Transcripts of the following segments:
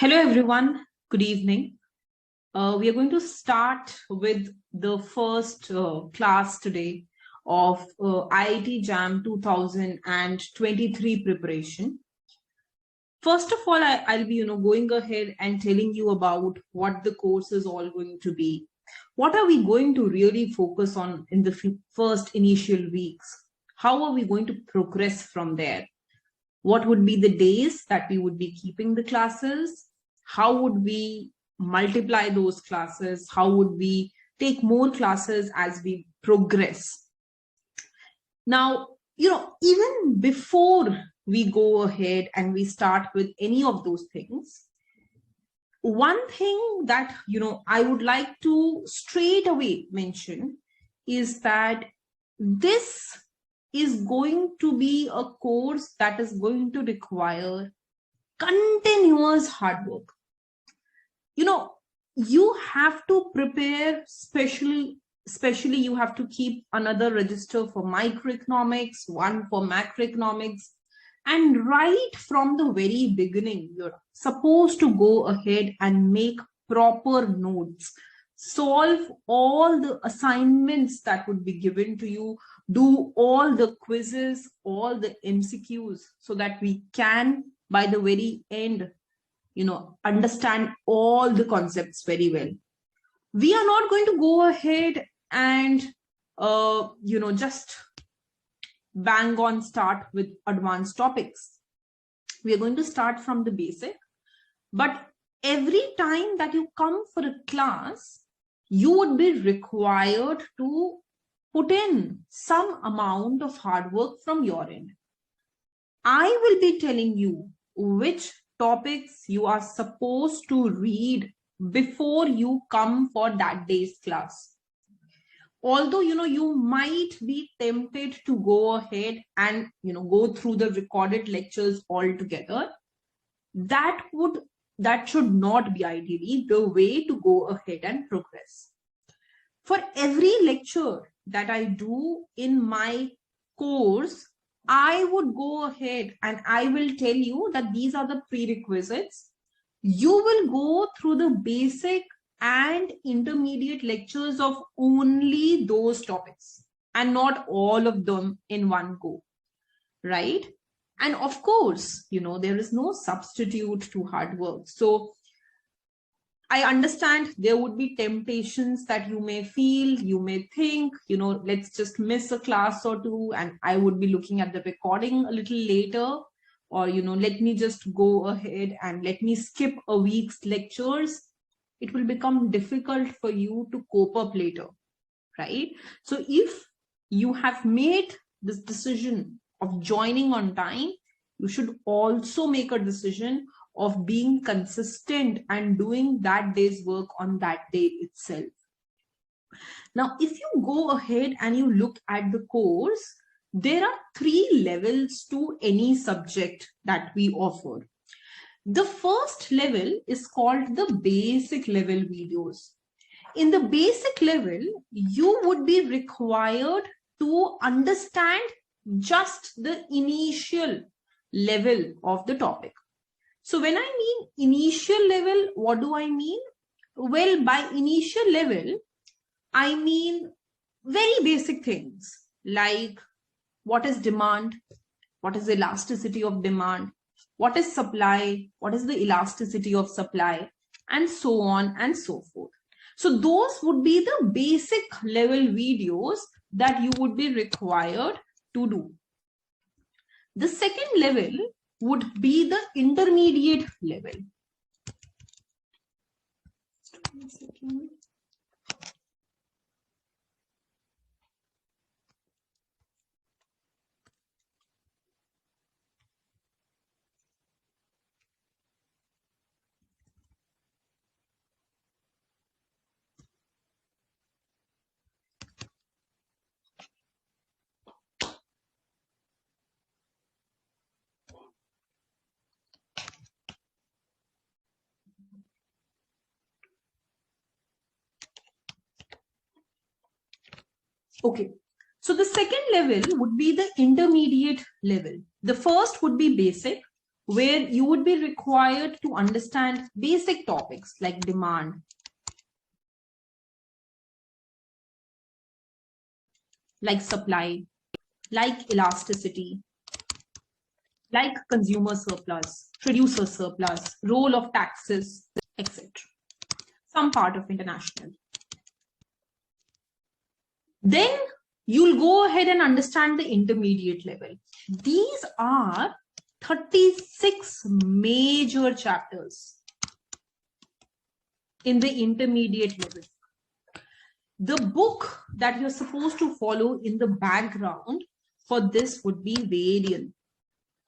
Hello everyone, good evening. We are going to start with the first class today of IIT JAM 2023 preparation. First of all, I'll be going ahead and telling you about what the course is all going to be. What are we going to really focus on in the first initial weeks? How are we going to progress from there? What would be the days that we would be keeping the classes? How would we multiply those classes? How would we take more classes as we progress? Now, even before we go ahead and we start with any of those things, one thing that, I would like to straight away mention is that this is going to be a course that is going to require continuous hard work. You have to prepare, especially you have to keep another register for microeconomics, one for macroeconomics, and right from the very beginning, you're supposed to go ahead and make proper notes, solve all the assignments that would be given to you, do all the quizzes, all the MCQs, so that we can, by the very end, understand all the concepts very well. We are not going to go ahead and, just bang on start with advanced topics. We are going to start from the basic, but every time that you come for a class, you would be required to put in some amount of hard work from your end. I will be telling you which topics you are supposed to read before you come for that day's class. Although, you might be tempted to go ahead and, go through the recorded lectures altogether, that should not be ideally the way to go ahead and progress. For every lecture that I do in my course, I would go ahead and I will tell you that these are the prerequisites. You will go through the basic and intermediate lectures of only those topics and not all of them in one go, right? And of course, there is no substitute to hard work. So I understand there would be temptations that you may feel, you may think, let's just miss a class or two and I would be looking at the recording a little later, or, let me just go ahead and let me skip a week's lectures. It will become difficult for you to cope up later, right? So if you have made this decision of joining on time, you should also make a decision of being consistent and doing that day's work on that day itself. Now, if you go ahead and you look at the course, there are 3 levels to any subject that we offer. The first level is called the basic level videos. In the basic level, you would be required to understand just the initial level of the topic. So when I mean initial level, what do I mean? Well, by initial level, I mean very basic things like what is demand, what is the elasticity of demand, what is supply, what is the elasticity of supply, and so on and so forth. So those would be the basic level videos that you would be required to do. The second level would be the intermediate level. Okay, so the second level would be the intermediate level. The first would be basic, where you would be required to understand basic topics like demand, like supply, like elasticity, like consumer surplus, producer surplus, role of taxes, etc. Some part of international. Then you'll go ahead and understand the intermediate level. These are 36 major chapters in the intermediate level. The book that you're supposed to follow in the background for this would be Varian,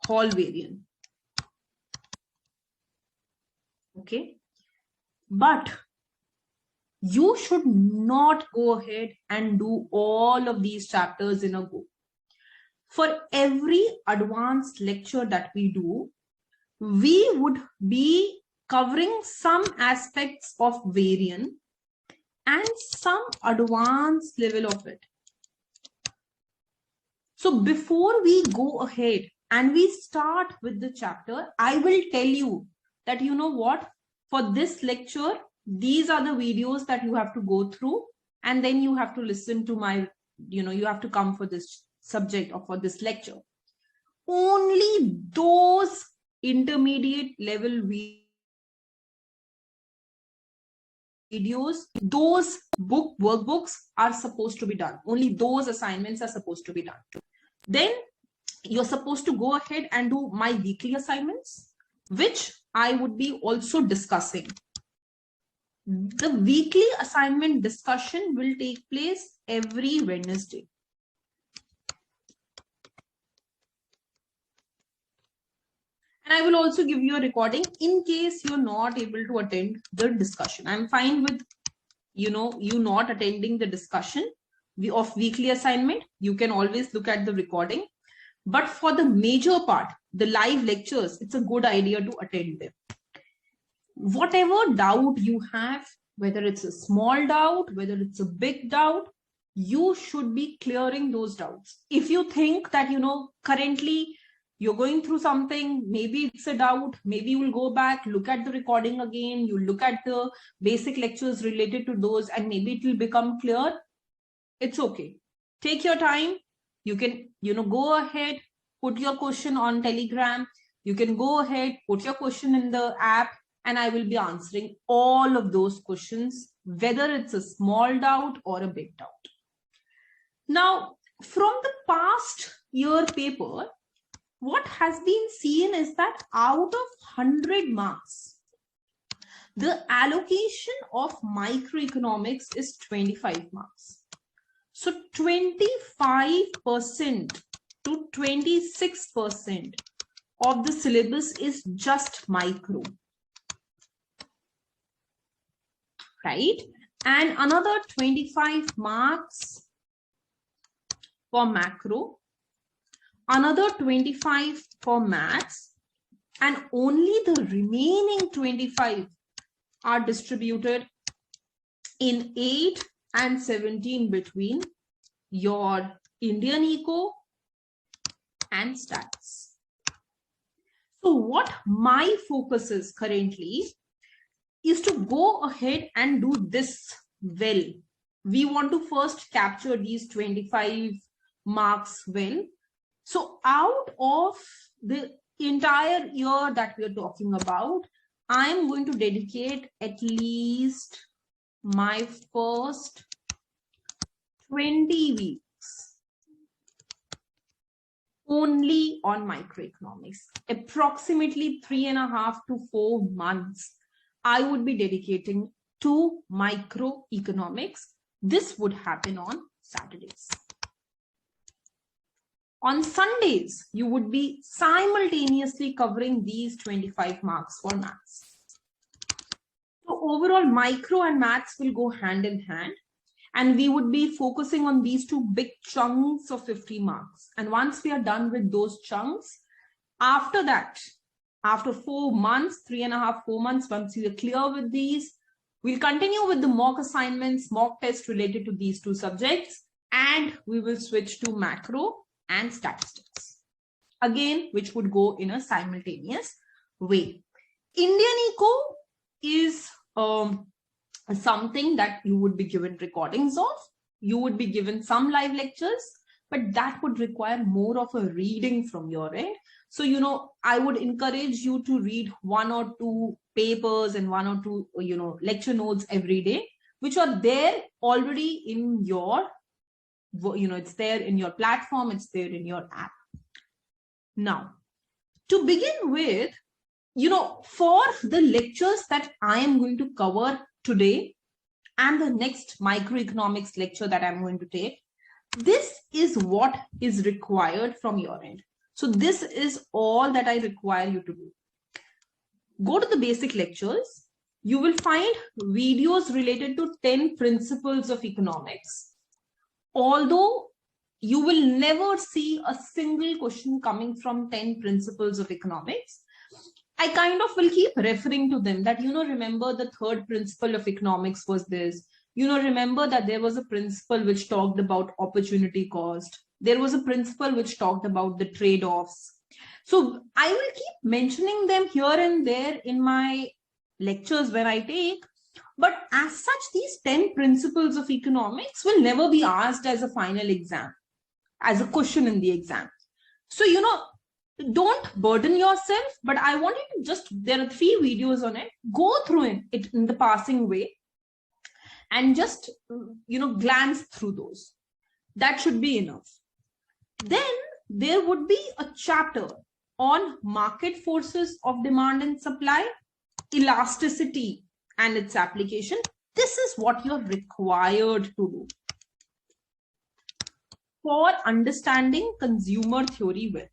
Hall Varian. Okay, but you should not go ahead and do all of these chapters in a go. For every advanced lecture that we do, we would be covering some aspects of Varian and some advanced level of it. So before we go ahead and we start with the chapter, I will tell you that, you know what, for this lecture, these are the videos that you have to go through, and then you have to listen to my, you have to come for this subject or for this lecture. Only those intermediate level videos, those workbooks are supposed to be done. Only those assignments are supposed to be done. Then you're supposed to go ahead and do my weekly assignments, which I would be also discussing. The weekly assignment discussion will take place every Wednesday. And I will also give you a recording in case you're not able to attend the discussion. I'm fine with, you not attending the discussion of weekly assignment. You can always look at the recording. But for the major part, the live lectures, it's a good idea to attend them. Whatever doubt you have, whether it's a small doubt, whether it's a big doubt, you should be clearing those doubts. If you think that, currently you're going through something, maybe it's a doubt, maybe you will go back, look at the recording again, you look at the basic lectures related to those, and maybe it will become clear. It's okay. Take your time. You can, go ahead, put your question on Telegram. You can go ahead, put your question in the app, and I will be answering all of those questions, whether it's a small doubt or a big doubt. Now, from the past year paper, what has been seen is that out of 100 marks, the allocation of microeconomics is 25 marks. So 25% to 26% of the syllabus is just micro, right? And another 25 marks for macro, another 25 for maths, and only the remaining 25 are distributed in 8 and 17 between your Indian Eco and Stats. So what my focus is currently is to go ahead and do this well. We want to first capture these 25 marks well. So out of the entire year that we are talking about, I am going to dedicate at least my first 20 weeks only on microeconomics. Approximately 3.5 to 4 months I would be dedicating to microeconomics. This would happen on Saturdays. On Sundays, you would be simultaneously covering these 25 marks for maths. So overall, micro and maths will go hand in hand, and we would be focusing on these two big chunks of 50 marks. And once we are done with those chunks, after that, after 4 months, 3.5, 4 months, once we are clear with these, we'll continue with the mock assignments, mock tests related to these two subjects, and we will switch to macro and statistics. again, which would go in a simultaneous way. Indian Eco is something that you would be given recordings of. You would be given some live lectures, but that would require more of a reading from your end. So, I would encourage you to read 1 or 2 papers and 1 or 2, lecture notes every day, which are there already in your, it's there in your platform, it's there in your app. Now, to begin with, for the lectures that I am going to cover today and the next microeconomics lecture that I'm going to take, this is what is required from your end. So this is all that I require you to do. Go to the basic lectures. You will find videos related to 10 principles of economics. Although you will never see a single question coming from 10 principles of economics, I kind of will keep referring to them that, remember the third principle of economics was this. Remember that there was a principle which talked about opportunity cost. There was a principle which talked about the trade-offs. So I will keep mentioning them here and there in my lectures when I take. But as such, these 10 principles of economics will never be asked as a final exam, as a question in the exam. So, don't burden yourself, but I want you to there are 3 videos on it, go through it in the passing way and just, glance through those. That should be enough. Then there would be a chapter on market forces of demand and supply, elasticity and its application. This is what you're required to do for understanding consumer theory well.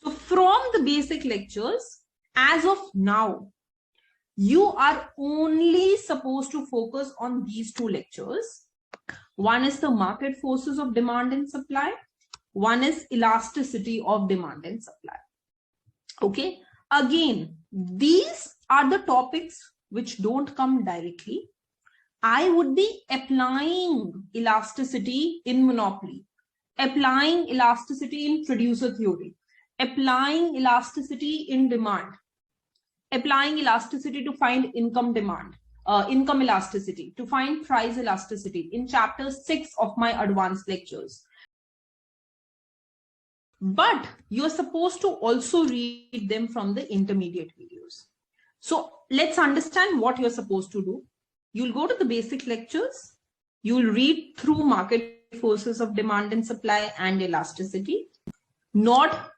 So from the basic lectures, as of now, you are only supposed to focus on these 2 lectures. One is the market forces of demand and supply. One is elasticity of demand and supply. Okay. Again, these are the topics which don't come directly. I would be applying elasticity in monopoly, applying elasticity in producer theory, applying elasticity in demand, applying elasticity to find income elasticity, to find price elasticity in chapter 6 of my advanced lectures. But you're supposed to also read them from the intermediate videos. So let's understand what you're supposed to do. You'll go to the basic lectures. You'll read through market forces of demand and supply and elasticity. Not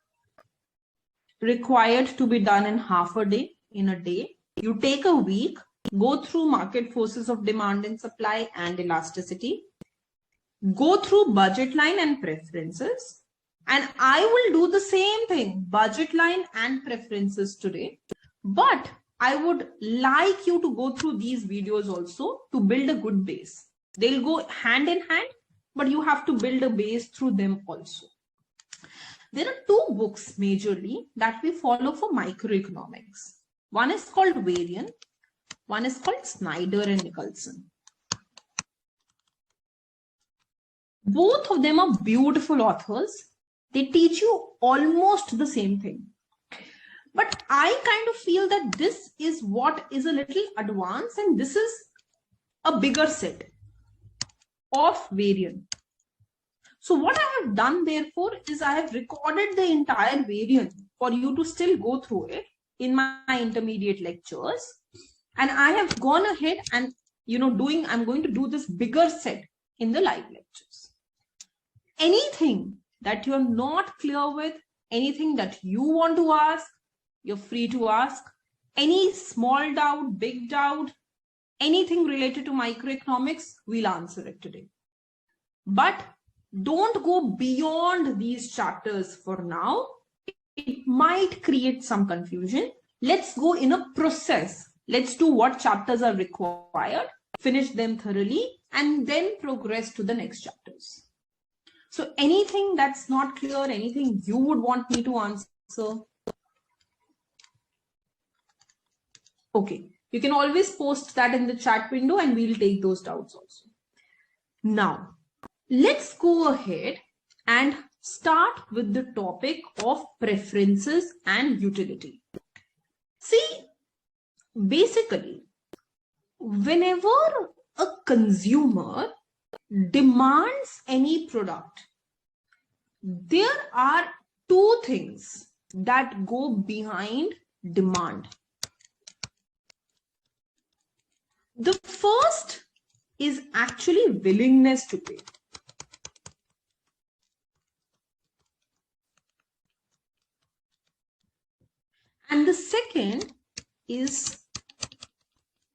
required to be done in half a day, in a day. You take a week, go through market forces of demand and supply and elasticity. Go through budget line and preferences. And I will do the same thing, budget line and preferences today. But I would like you to go through these videos also to build a good base. They'll go hand in hand, but you have to build a base through them also. There are 2 books majorly that we follow for microeconomics. One is called Varian, one is called Snyder and Nicholson. Both of them are beautiful authors. They teach you almost the same thing. But I kind of feel that this is what is a little advanced, and this is a bigger set of Varian. So what I have done therefore is I have recorded the entire Varian for you to still go through it in my intermediate lectures. And I have gone ahead and, I'm going to do this bigger set in the live lectures. Anything that you're not clear with, anything that you want to ask, you're free to ask. Any small doubt, big doubt, anything related to microeconomics, we'll answer it today. But don't go beyond these chapters for now. It might create some confusion. Let's go in a process. Let's do what chapters are required, finish them thoroughly, and then progress to the next chapters. So anything that's not clear, anything you would want me to answer? Okay, you can always post that in the chat window and we'll take those doubts also. Now, Let's go ahead and start with the topic of preferences and utility. See, basically, whenever a consumer demands any product, there are two things that go behind demand. The first is actually willingness to pay. And the second is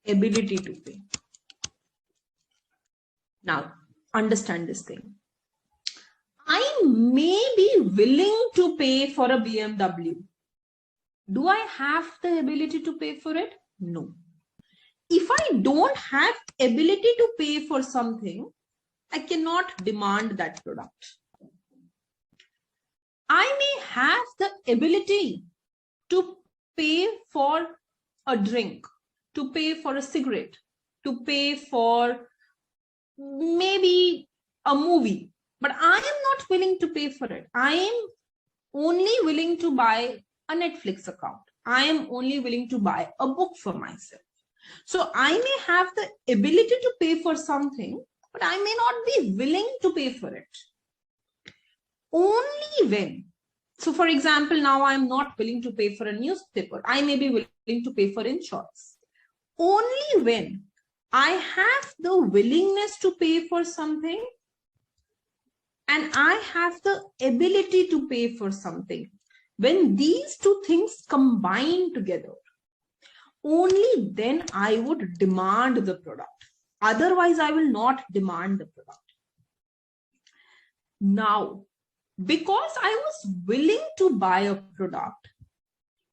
ability to pay. Now, understand this thing. I may be willing to pay for a BMW. Do I have the ability to pay for it? No. If I don't have ability to pay for something, I cannot demand that product. I may have the ability to pay for a drink, to pay for a cigarette, to pay for maybe a movie, but I am not willing to pay for it. I am only willing to buy a Netflix account. I am only willing to buy a book for myself. So I may have the ability to pay for something, but I may not be willing to pay for it. Only when, so for example, now I am not willing to pay for a newspaper. I may be willing to pay for insurance. Only when I have the willingness to pay for something and I have the ability to pay for something, when these two things combine together, only then I would demand the product. Otherwise, I will not demand the product. Now, because I was willing to buy a product,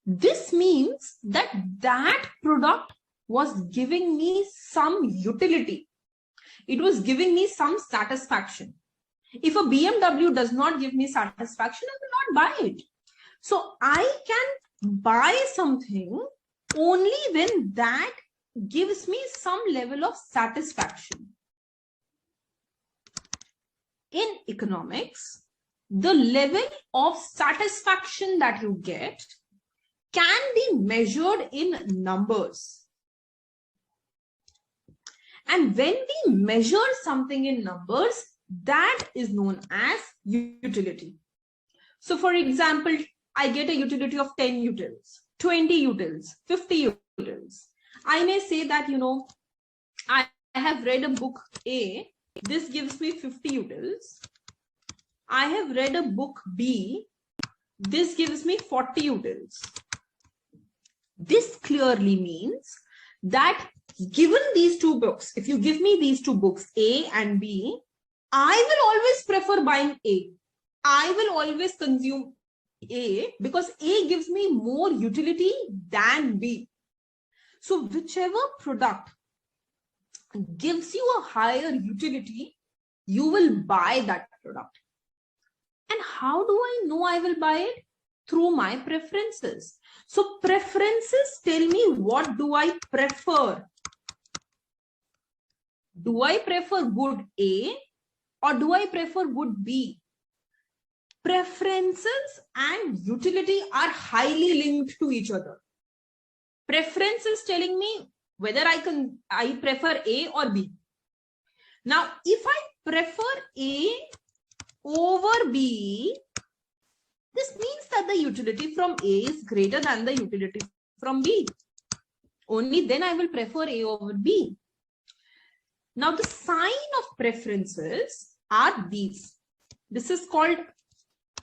this means that that product was giving me some utility. It was giving me some satisfaction. If a BMW does not give me satisfaction, I will not buy it. So I can buy something only when that gives me some level of satisfaction. In economics, the level of satisfaction that you get can be measured in numbers. And when we measure something in numbers, that is known as utility. So for example, I get a utility of 10 utils, 20 utils, 50 utils. I may say that, I have read a book A, this gives me 50 utils. I have read a book B, this gives me 40 utils. This clearly means that given these two books, if you give me these two books, A and B, I will always prefer buying A. I will always consume A because A gives me more utility than B. So whichever product gives you a higher utility, you will buy that product. And how do I know I will buy it? Through my preferences. So preferences tell me what do I prefer. Do I prefer good A or do I prefer good B? Preferences and utility are highly linked to each other. Preference is telling me whether I prefer A or B. Now, if I prefer A over B, this means that the utility from A is greater than the utility from B. Only then I will prefer A over B. Now, the sign of preferences are these. This is called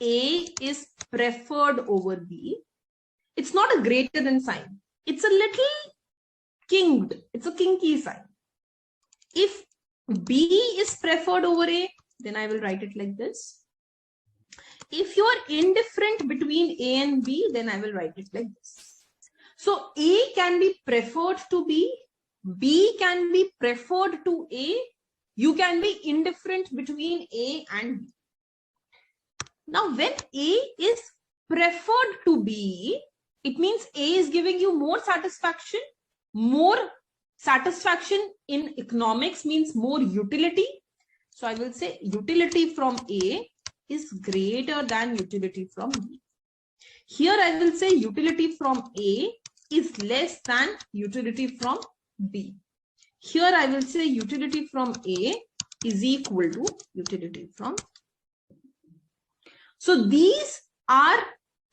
A is preferred over B. It's not a greater than sign. It's a little kinked. It's a kinky sign. If B is preferred over A, then I will write it like this. If you are indifferent between A and B, then I will write it like this. So A can be preferred to B. B can be preferred to A. You can be indifferent between A and B. Now, when A is preferred to B, it means A is giving you more satisfaction. More satisfaction in economics means more utility. So I will say utility from A is greater than utility from B. Here I will say utility from A is less than utility from B. Here I will say utility from A is equal to utility from B. So these are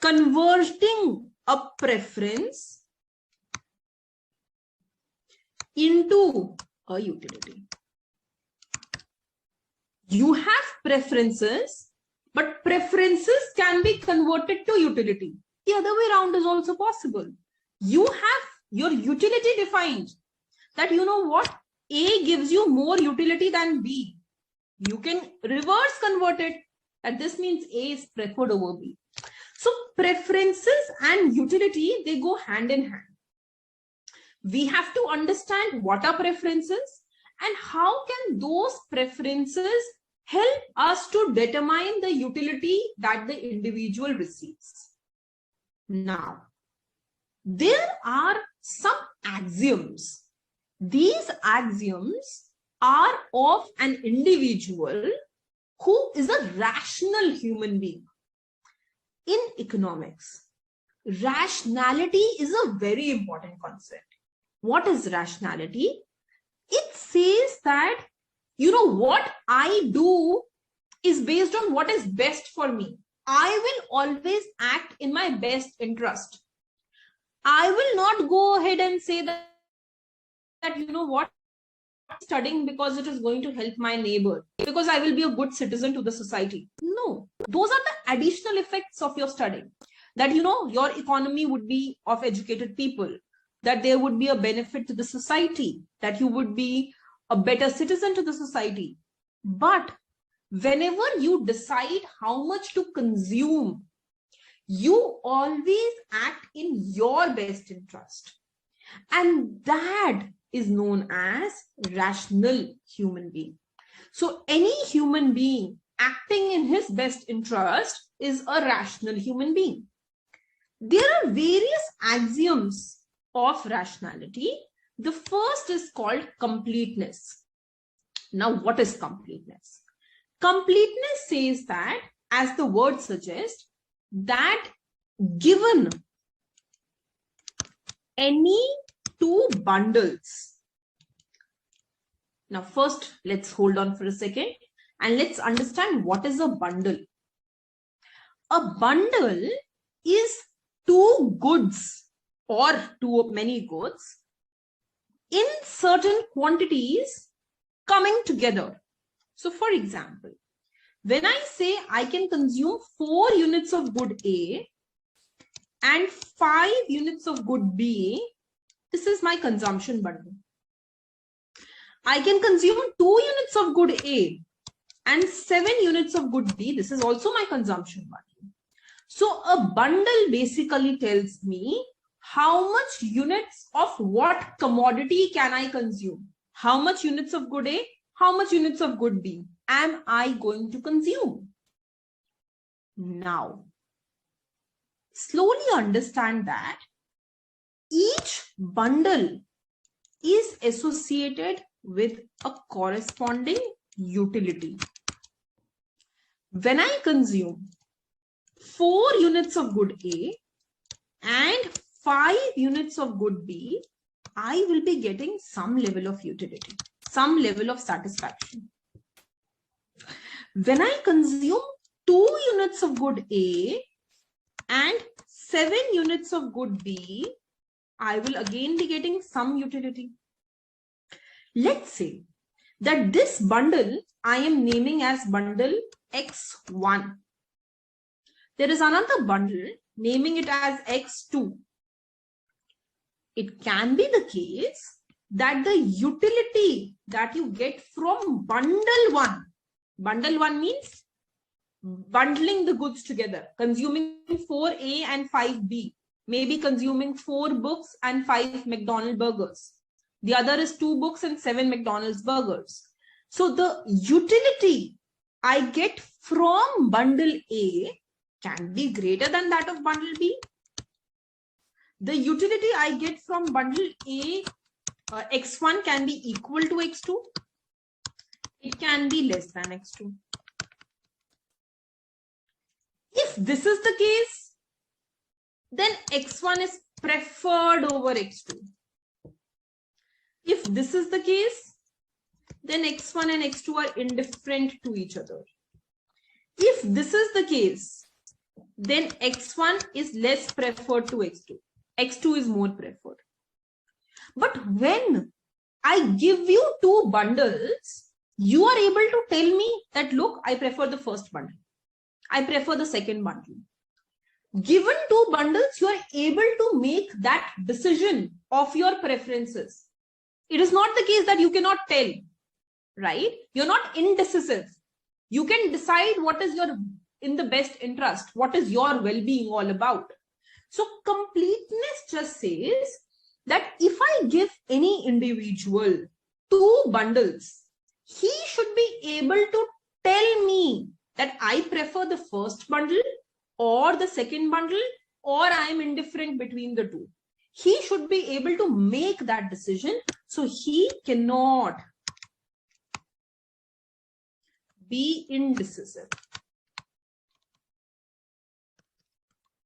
converting a preference into a utility. You have preferences, but preferences can be converted to utility. The other way around is also possible. You have your utility defined that you know what, A gives you more utility than B. You can reverse convert it, and this means A is preferred over B. So preferences and utility, they go hand in hand. We have to understand what are preferences and how can those preferences help us to determine the utility that the individual receives. Now, there are some axioms. These axioms are of an individual who is a rational human being. In economics, rationality is a very important concept. What is rationality? It says that, you know, what I do is based on what is best for me. I will always act in my best interest. I will not go ahead and say that you know what, I'm studying because it is going to help my neighbor, because I will be a good citizen to the society. No, those are the additional effects of your studying. That, you know, your economy would be of educated people, that there would be a benefit to the society, that you would be a better citizen to the society. But whenever you decide how much to consume, you always act in your best interest. And that is known as rational human being. So any human being acting in his best interest is a rational human being. There are various axioms of rationality. The first is called completeness. Now, what is completeness? Completeness says that, as the word suggests, that given any two bundles. Now, first, let's hold on for a second and let's understand what is a bundle. A bundle is two goods or too many goods in certain quantities coming together. So, for example, when I say I can consume 4 units of good A and 5 units of good B, this is my consumption bundle. I can consume 2 units of good A and 7 units of good B. This is also my consumption bundle. So a bundle basically tells me how much units of what commodity can I consume? How much units of good A? How much units of good B am I going to consume? Now, slowly understand that each bundle is associated with a corresponding utility. When I consume 4 units of good A and 5 units of good B, I will be getting some level of utility, some level of satisfaction. When I consume 2 units of good A and 7 units of good B, I will again be getting some utility. Let's say that this bundle I am naming as bundle X1. There is another bundle naming it as X2. It can be the case that the utility that you get from bundle 1 means bundling the goods together, consuming 4A and 5B, maybe consuming 4 books and 5 McDonald's burgers. The other is 2 books and 7 McDonald's burgers. So the utility I get from bundle A can be greater than that of bundle B. The utility I get from bundle A, X1 can be equal to X2. It can be less than x2. If this is the case, then x1 is preferred over x2. If this is the case, then x1 and x2 are indifferent to each other. If this is the case, then x1 is less preferred to x2. x2 is more preferred. But when I give you two bundles, you are able to tell me that, look, I prefer the first bundle. I prefer the second bundle. Given two bundles, you are able to make that decision of your preferences. It is not the case that you cannot tell, right? You're not indecisive. You can decide what is your in the best interest, what is your well-being all about. So completeness just says that if I give any individual two bundles, he should be able to tell me that I prefer the first bundle or the second bundle, or I am indifferent between the two. He should be able to make that decision. So he cannot be indecisive.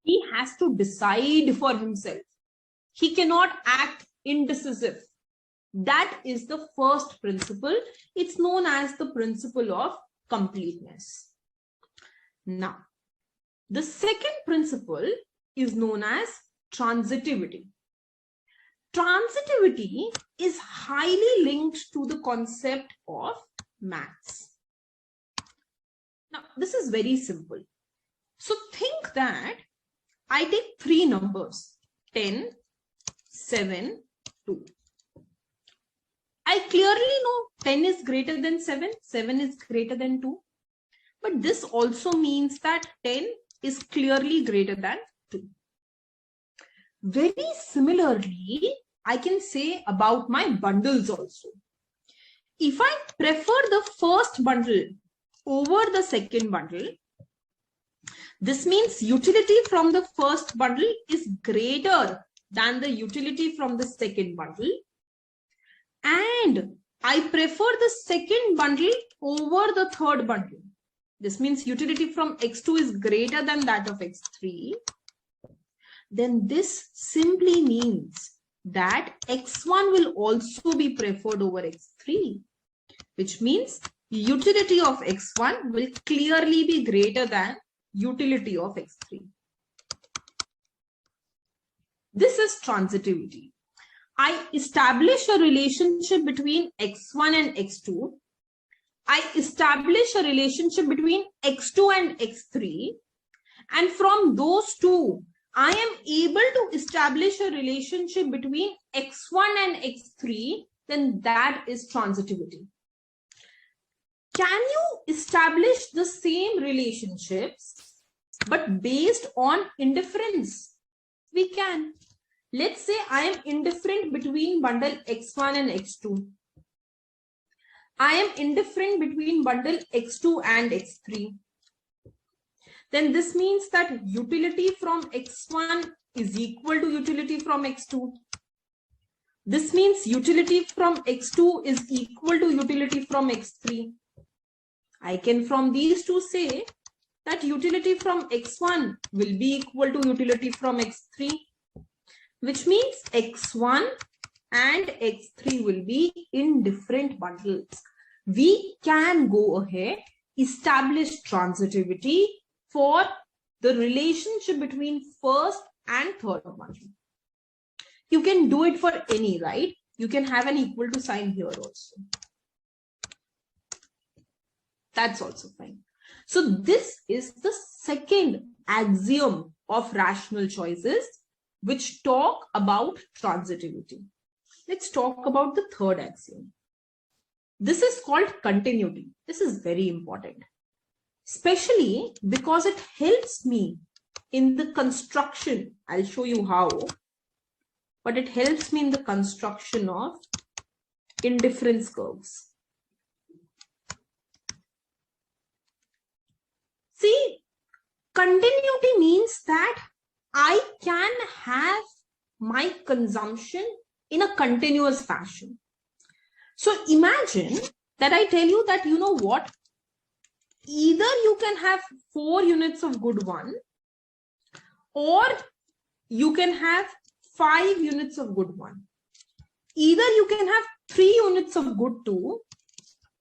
He has to decide for himself. He cannot act indecisive. That is the first principle. It's known as the principle of completeness. Now, the second principle is known as transitivity. Transitivity is highly linked to the concept of maths. Now, this is very simple. So think that I take three numbers, 10, 7, 2. I clearly know 10 is greater than 7, 7 is greater than 2. But this also means that 10 is clearly greater than 2. Very similarly, I can say about my bundles also. If I prefer the first bundle over the second bundle, this means utility from the first bundle is greater than the utility from the second bundle. And I prefer the second bundle over the third bundle. This means utility from x2 is greater than that of x3. Then this simply means that x1 will also be preferred over x3, which means utility of x1 will clearly be greater than utility of x3. This is transitivity. I establish a relationship between x1 and x2. I establish a relationship between x2 and x3. And from those two, I am able to establish a relationship between x1 and x3. Then that is transitivity. Can you establish the same relationships, but based on indifference? We can. Let's say I am indifferent between bundle x1 and x2. I am indifferent between bundle x2 and x3. Then this means that utility from x1 is equal to utility from x2. This means utility from x2 is equal to utility from x3. I can from these two say that utility from x1 will be equal to utility from x3, which means x1 and x3 will be indifferent bundles. We can go ahead, establish transitivity for the relationship between first and third bundle. You can do it for any, right? You can have an equal to sign here also. That's also fine. So this is the second axiom of rational choices, which talk about transitivity. Let's talk about the third axiom. This is called continuity. This is very important, especially because it helps me in the construction. I'll show you how, but it helps me in the construction of indifference curves. See, continuity means that I can have my consumption in a continuous fashion. So imagine that I tell you that, you know what, either you can have 4 units of good 1, or you can have 5 units of good 1. Either you can have 3 units of good 2,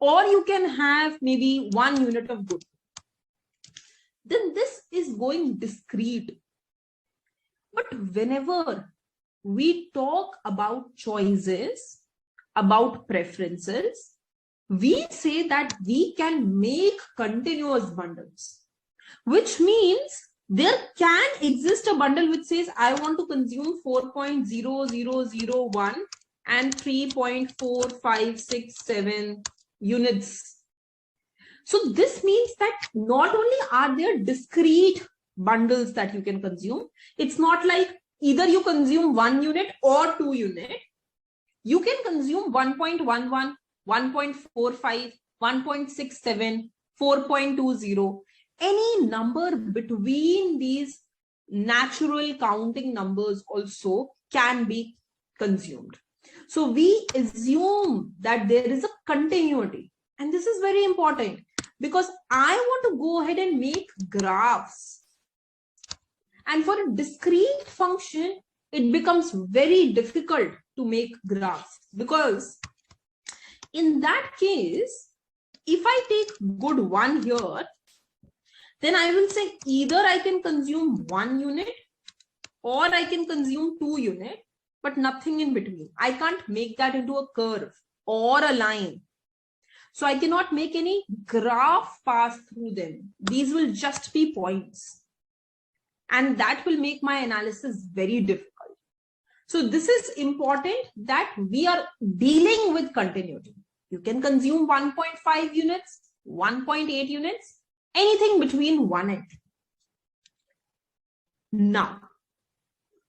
or you can have maybe 1 unit of good 2. Then this is going discrete. But whenever we talk about choices, about preferences, we say that we can make continuous bundles, which means there can exist a bundle which says I want to consume 4.0001 and 3.4567 units. So this means that not only are there discrete bundles that you can consume, it's not like either you consume 1 unit or 2 unit. You can consume 1.11, 1.45, 1.67, 4.20. Any number between these natural counting numbers also can be consumed. So we assume that there is a continuity. And this is very important because I want to go ahead and make graphs. And for a discrete function, it becomes very difficult to make graphs, because in that case, if I take good 1 here, then I will say either I can consume 1 unit or I can consume 2 units, but nothing in between. I can't make that into a curve or a line. So I cannot make any graph pass through them. These will just be points. And that will make my analysis very difficult. So this is important that we are dealing with continuity. You can consume 1.5 units, 1.8 units, anything between 1 and 2. Now,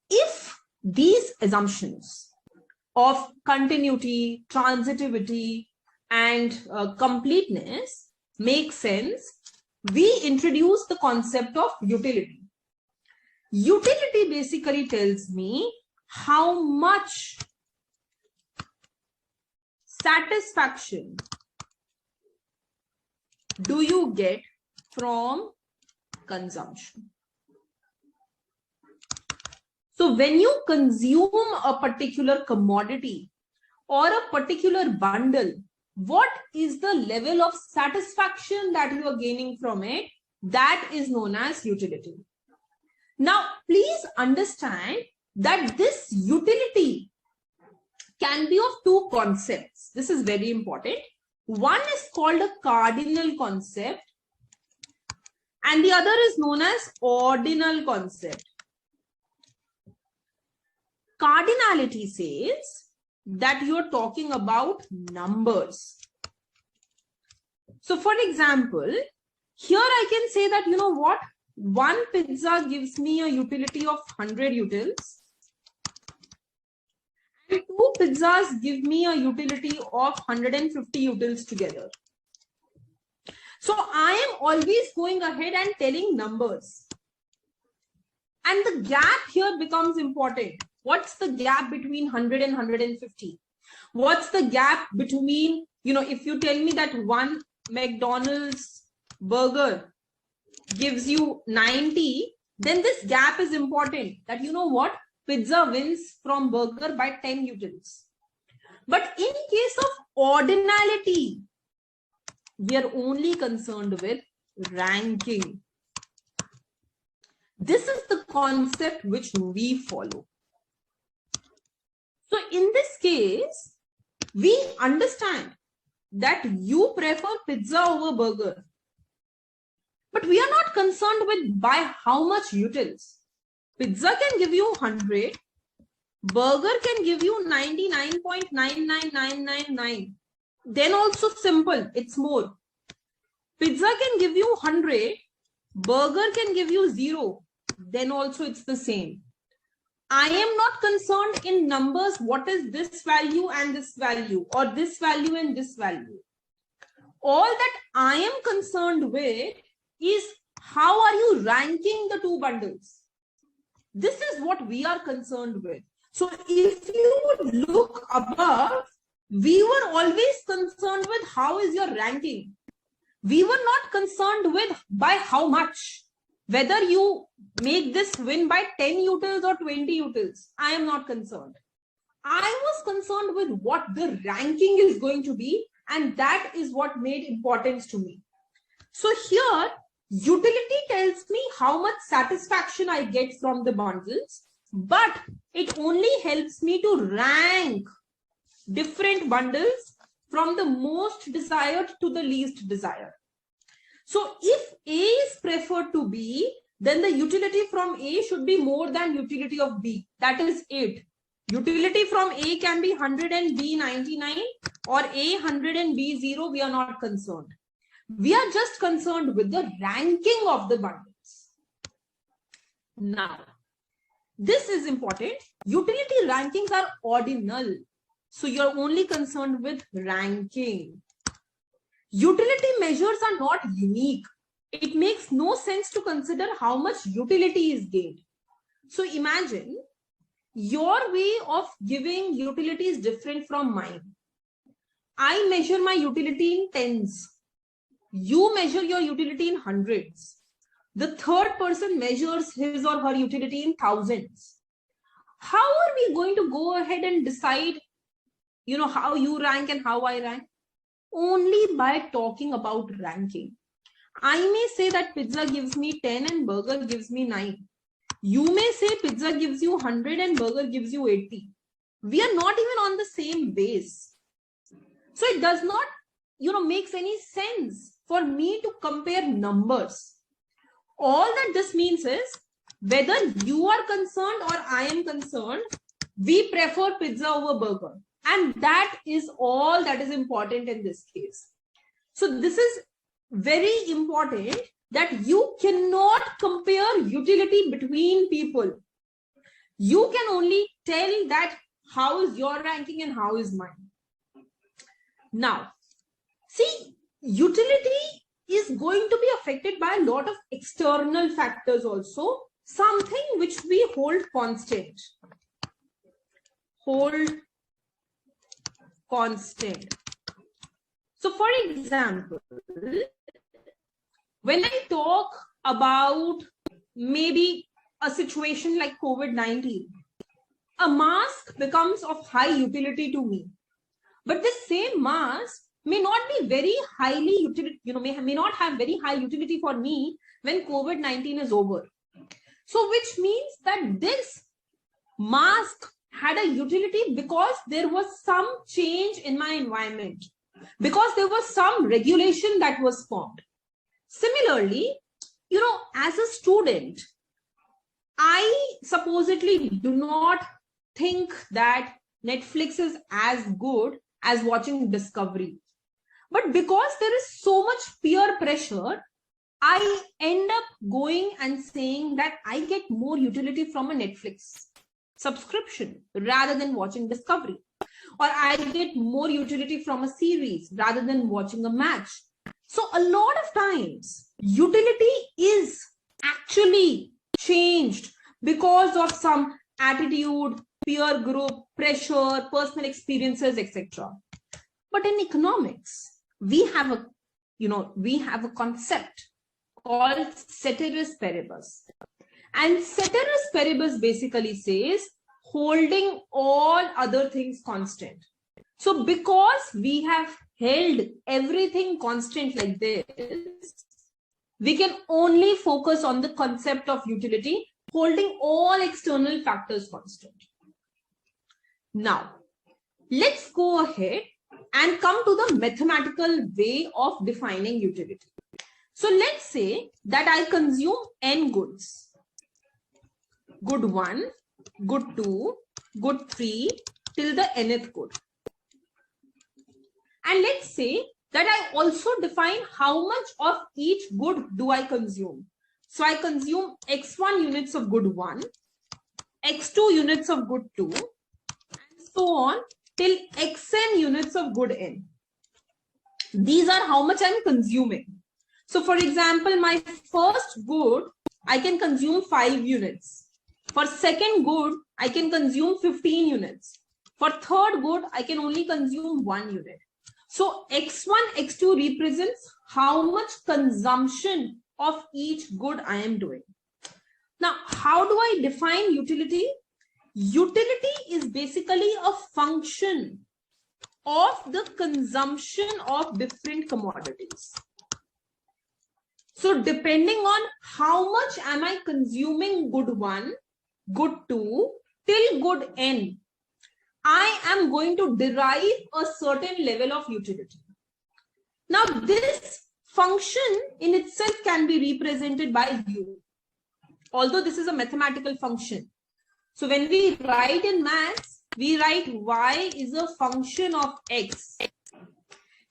if these assumptions of continuity, transitivity, and completeness make sense, we introduce the concept of utility. Utility basically tells me how much satisfaction do you get from consumption. So when you consume a particular commodity or a particular bundle, what is the level of satisfaction that you are gaining from it? That is known as utility. Now, please understand that this utility can be of 2 concepts. This is very important. One is called a cardinal concept, and the other is known as ordinal concept. Cardinality says that you are talking about numbers. So for example, here I can say that, you know what, 1 pizza gives me a utility of 100 utils, and 2 pizzas give me a utility of 150 utils together. So I am always going ahead and telling numbers. And the gap here becomes important. What's the gap between 100 and 150? What's the gap between, if you tell me that 1 McDonald's burger gives you 90, then this gap is important. That you know what? Pizza wins from burger by 10 utils. But in case of ordinality, we are only concerned with ranking. This is the concept which we follow. So in this case, we understand that you prefer pizza over burger. But we are not concerned with by how much utils. Pizza can give you 100. Burger can give you 99.99999. Then also simple, it's more. Pizza can give you 100. Burger can give you 0. Then also it's the same. I am not concerned in numbers, what is this value and this value, or this value and this value. All that I am concerned with is how are you ranking the 2 bundles. This is what we are concerned with. So if you look above, we were always concerned with how is your ranking. We were not concerned with by how much. Whether you make this win by 10 utils or 20 utils, I am not concerned. I was concerned with what the ranking is going to be, and that is what made importance to me. So here, utility tells me how much satisfaction I get from the bundles, but it only helps me to rank different bundles from the most desired to the least desired. So if A is preferred to B, then the utility from A should be more than utility of B. That is 8. Utility from A can be 100 and B 99, or A 100 and B 0. We are not concerned. We are just concerned with the ranking of the bundles. Now, this is important. Utility rankings are ordinal. So you're only concerned with ranking. Utility measures are not unique. It makes no sense to consider how much utility is gained. So imagine your way of giving utility is different from mine. I measure my utility in tens. You measure your utility in hundreds. The third person measures his or her utility in thousands. How are we going to go ahead and decide, how you rank and how I rank? Only by talking about ranking. I may say that pizza gives me 10 and burger gives me 9. You may say pizza gives you 100 and burger gives you 80. We are not even on the same base. So it does not, makes any sense for me to compare numbers. All that this means is whether you are concerned or I am concerned, we prefer pizza over burger. And that is all that is important in this case. So this is very important, that you cannot compare utility between people. You can only tell that how is your ranking and how is mine. Now, see, utility is going to be affected by a lot of external factors also, something which we hold constant. Hold constant. So for example, when I talk about maybe a situation like COVID-19, a mask becomes of high utility to me. But the same mask may not be very highly utility, may not have very high utility for me when COVID-19 is over. So which means that this mask had a utility because there was some change in my environment, because there was some regulation that was formed. Similarly, as a student, I supposedly do not think that Netflix is as good as watching Discovery. But because there is so much peer pressure, I end up going and saying that I get more utility from a Netflix subscription rather than watching Discovery. Or I get more utility from a series rather than watching a match. So a lot of times, utility is actually changed because of some attitude, peer group, pressure, personal experiences, etc. But in economics, we have a concept called ceteris paribus. And ceteris paribus basically says holding all other things constant. So because we have held everything constant like this, we can only focus on the concept of utility, holding all external factors constant. Now, let's go ahead and come to the mathematical way of defining utility. So let's say that I consume n goods. Good 1, good 2, good 3, till the nth good. And let's say that I also define how much of each good do I consume. So I consume x1 units of good 1, x2 units of good 2, and so on till xn units of good n. These are how much I'm consuming. So for example, my first good, I can consume 5 units. For second good, I can consume 15 units. For third good, I can only consume 1 unit. So X1, X2 represents how much consumption of each good I am doing. Now, how do I define utility? Utility is basically a function of the consumption of different commodities. So depending on how much am I consuming good 1, good 2 till good n, I am going to derive a certain level of utility. Now this function in itself can be represented by u, although this is a mathematical function. So when we write in maths, we write y is a function of x.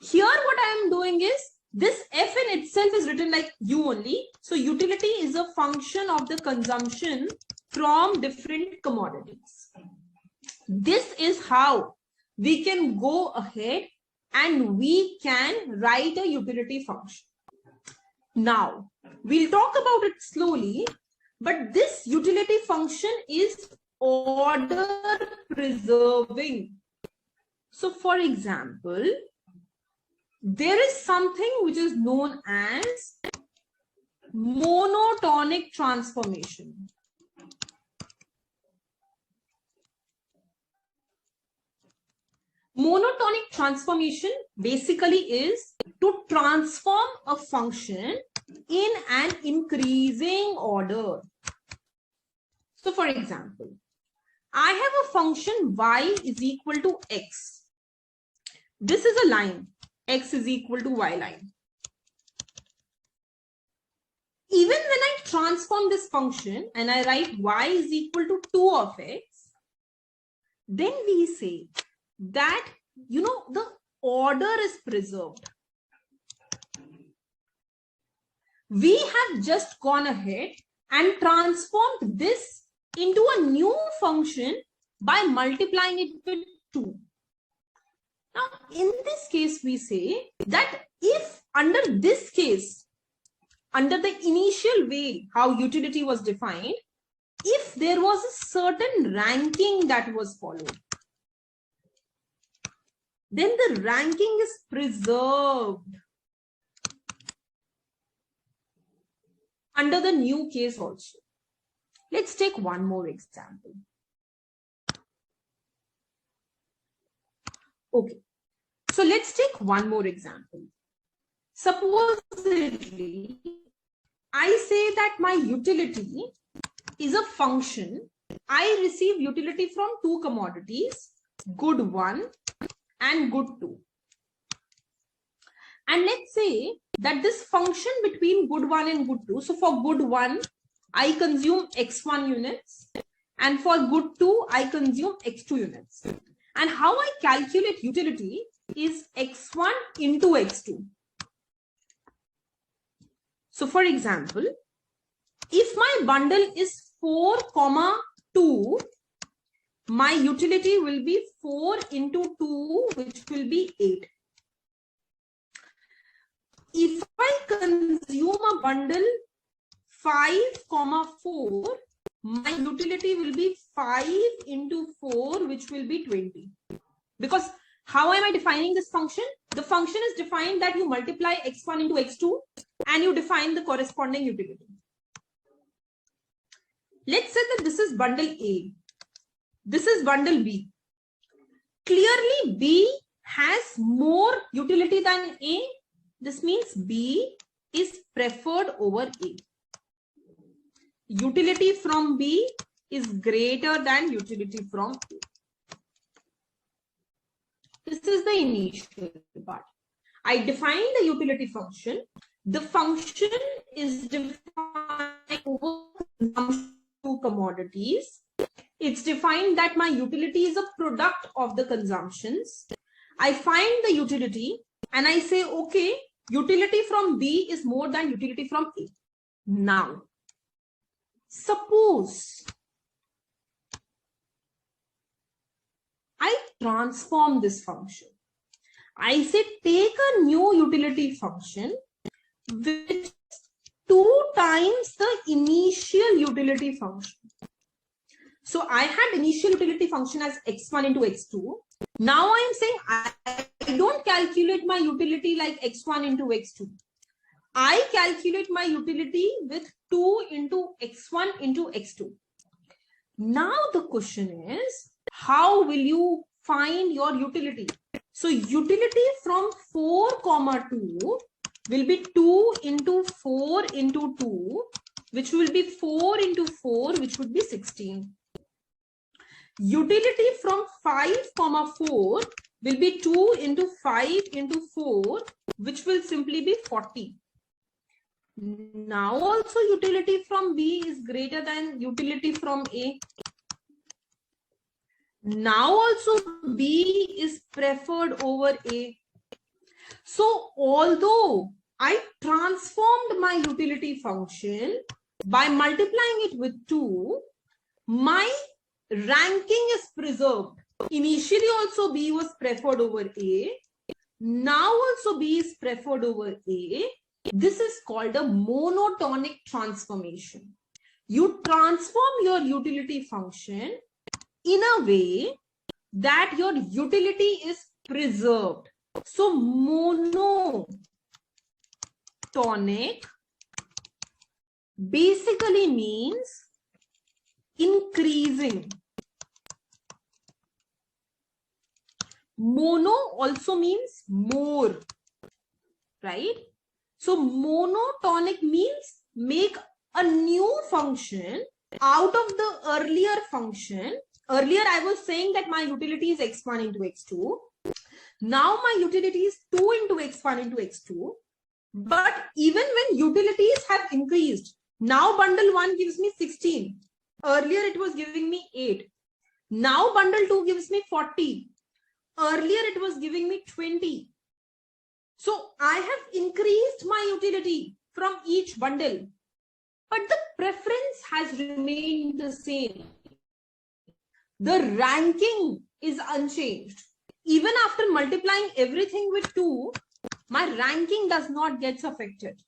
Here what I am doing is, this f in itself is written like u only. So utility is a function of the consumption from different commodities. This is how we can go ahead and we can write a utility function. Now, we'll talk about it slowly, but this utility function is order preserving. So for example, there is something which is known as monotonic transformation. Monotonic transformation basically is to transform a function in an increasing order. So for example, I have a function y is equal to x. This is a line, x is equal to y line. Even when I transform this function and I write y is equal to 2 of x, then we say that, you know, the order is preserved. We have just gone ahead and transformed this into a new function by multiplying it with 2. Now, in this case, we say that if under this case, under the initial way how utility was defined, if there was a certain ranking that was followed, then the ranking is preserved under the new case also. Let's take one more example. Okay, so let's take one more example. Supposedly, I say that my utility is a function. I receive utility from 2 commodities, good 1 and good 2. And let's say that this function between good 1 and good 2, so for good 1, I consume x1 units, and for good 2, I consume x2 units. And how I calculate utility is x1 into x2. So for example, if my bundle is 4, 2, my utility will be 4 into 2, which will be 8. If I consume a bundle 5, 4, my utility will be 5 into 4, which will be 20. Because how am I defining this function? The function is defined that you multiply x1 into x2 and you define the corresponding utility. Let's say that this is bundle A. This is bundle B. Clearly, B has more utility than A. This means B is preferred over A. Utility from B is greater than utility from A. This is the initial part. I define the utility function. The function is defined over 2 commodities. It's defined that my utility is a product of the consumptions. I find the utility and I say, okay, utility from B is more than utility from A. Now, suppose I transform this function. I say take a new utility function which is 2 times the initial utility function. So I had initial utility function as x1 into x2. Now I am saying I don't calculate my utility like x1 into x2. I calculate my utility with 2 into x1 into x2. Now the question is, how will you find your utility? So utility from 4, 2 will be 2 into 4 into 2, which will be 4 into 4, which would be 16. Utility from 5, 4 will be 2 into 5 into 4, which will simply be 40. Now also utility from B is greater than utility from A. Now also B is preferred over A. So although I transformed my utility function by multiplying it with 2, my ranking is preserved. Initially also B was preferred over A. Now also B is preferred over A. This is called a monotonic transformation. You transform your utility function in a way that your utility is preserved. So monotonic basically means increasing. Mono also means more, right? So monotonic means make a new function out of the earlier function. Earlier I was saying that my utility is x1 into x2. Now my utility is 2 into x1 into x2. But even when utilities have increased, now bundle 1 gives me 16. Earlier it was giving me 8. Now bundle 2 gives me 40. Earlier it was giving me 20. So I have increased my utility from each bundle, but the preference has remained the same. The ranking is unchanged. Even after multiplying everything with 2, my ranking does not get affected.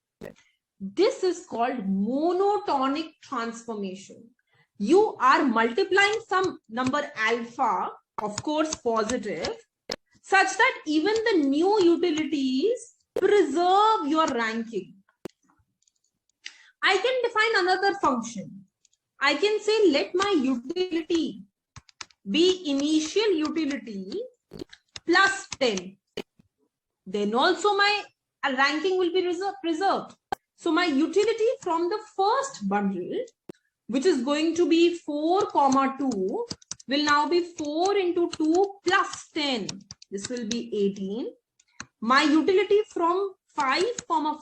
This is called monotonic transformation. You are multiplying some number alpha, of course positive, such that even the new utilities preserve your ranking. I can define another function. I can say let my utility be initial utility plus 10. Then also my ranking will be preserved. So my utility from the first bundle, which is going to be 4, 2, will now be 4 into 2 plus 10. This will be 18. My utility from 5, 4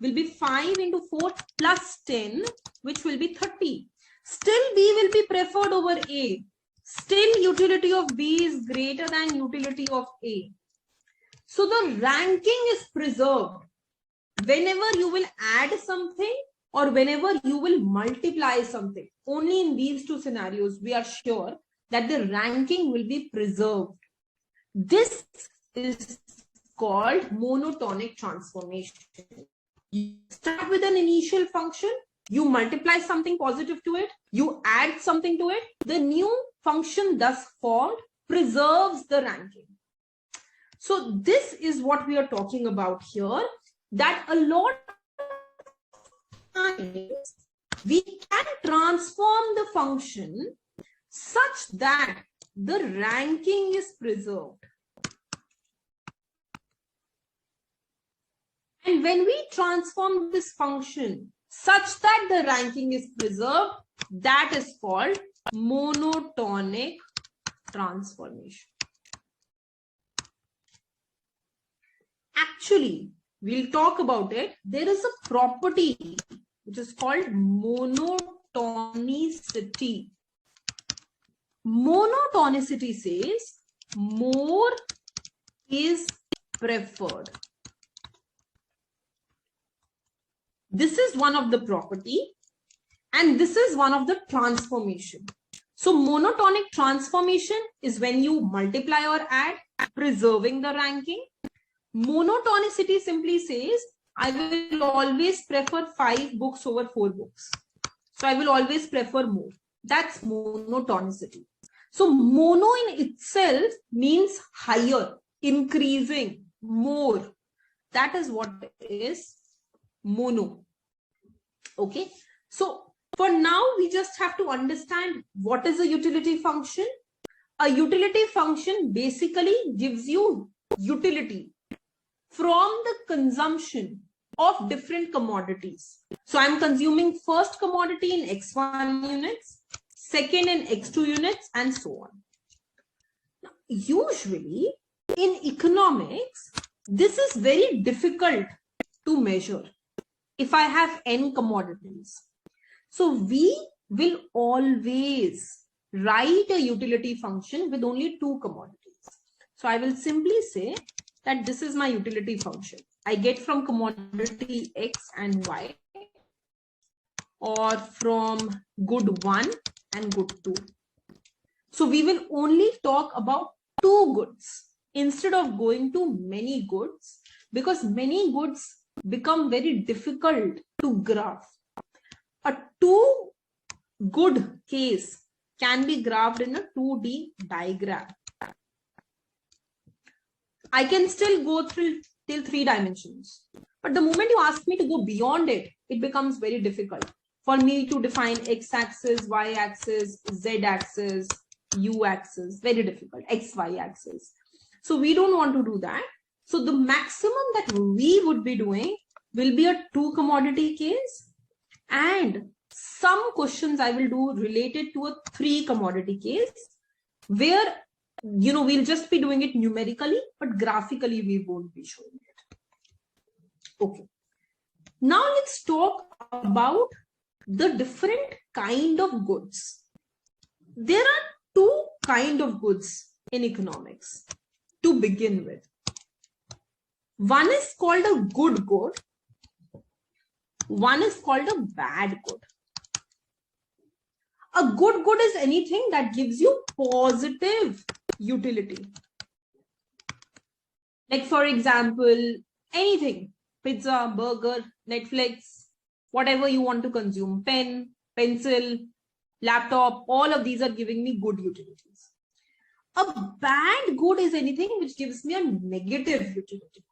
will be 5 into 4 plus 10, which will be 30. Still B will be preferred over A. Still utility of B is greater than utility of A. So the ranking is preserved. Whenever you will add something or whenever you will multiply something, only in these two scenarios, we are sure that the ranking will be preserved. This is called monotonic transformation. You start with an initial function, you multiply something positive to it, you add something to it, the new function thus formed preserves the ranking. So this is what we are talking about here, that a lot of times we can transform the function such that the ranking is preserved. And when we transform this function such that the ranking is preserved, that is called monotonic transformation. Actually, we'll talk about it. There is a property which is called monotonicity. Monotonicity says more is preferred. This is one of the property and this is one of the transformation. So monotonic transformation is when you multiply or add, preserving the ranking. Monotonicity simply says I will always prefer 5 books over 4 books. So I will always prefer more. That's monotonicity. So mono in itself means higher, increasing, more. That is what is mono. Okay. So for now, we just have to understand what is a utility function. A utility function basically gives you utility from the consumption of different commodities. So I'm consuming first commodity in X1 units, second in X2 units, and so on. Now, usually in economics, this is very difficult to measure if I have n commodities. So we will always write a utility function with only 2 commodities. So I will simply say that this is my utility function. I get from commodity X and Y, or from good 1 and good 2. So we will only talk about 2 goods instead of going to many goods, because many goods become very difficult to graph. A 2 good case can be graphed in a 2D diagram. I can still go through till 3 dimensions. But the moment you ask me to go beyond it, it becomes very difficult for me to define x-axis, y-axis, z-axis, u-axis, very difficult, x-y-axis. So we don't want to do that. So the maximum that we would be doing will be a 2 commodity case, and some questions I will do related to a 3 commodity case, where we'll just be doing it numerically, but graphically we won't be showing it. Okay. Now let's talk about the different kind of goods. There are 2 kind of goods in economics to begin with. One is called a good good. One is called a bad good. A good good is anything that gives you positive utility. Like for example, anything, pizza, burger, Netflix, whatever you want to consume, pen, pencil, laptop, all of these are giving me good utilities. A bad good is anything which gives me a negative utility.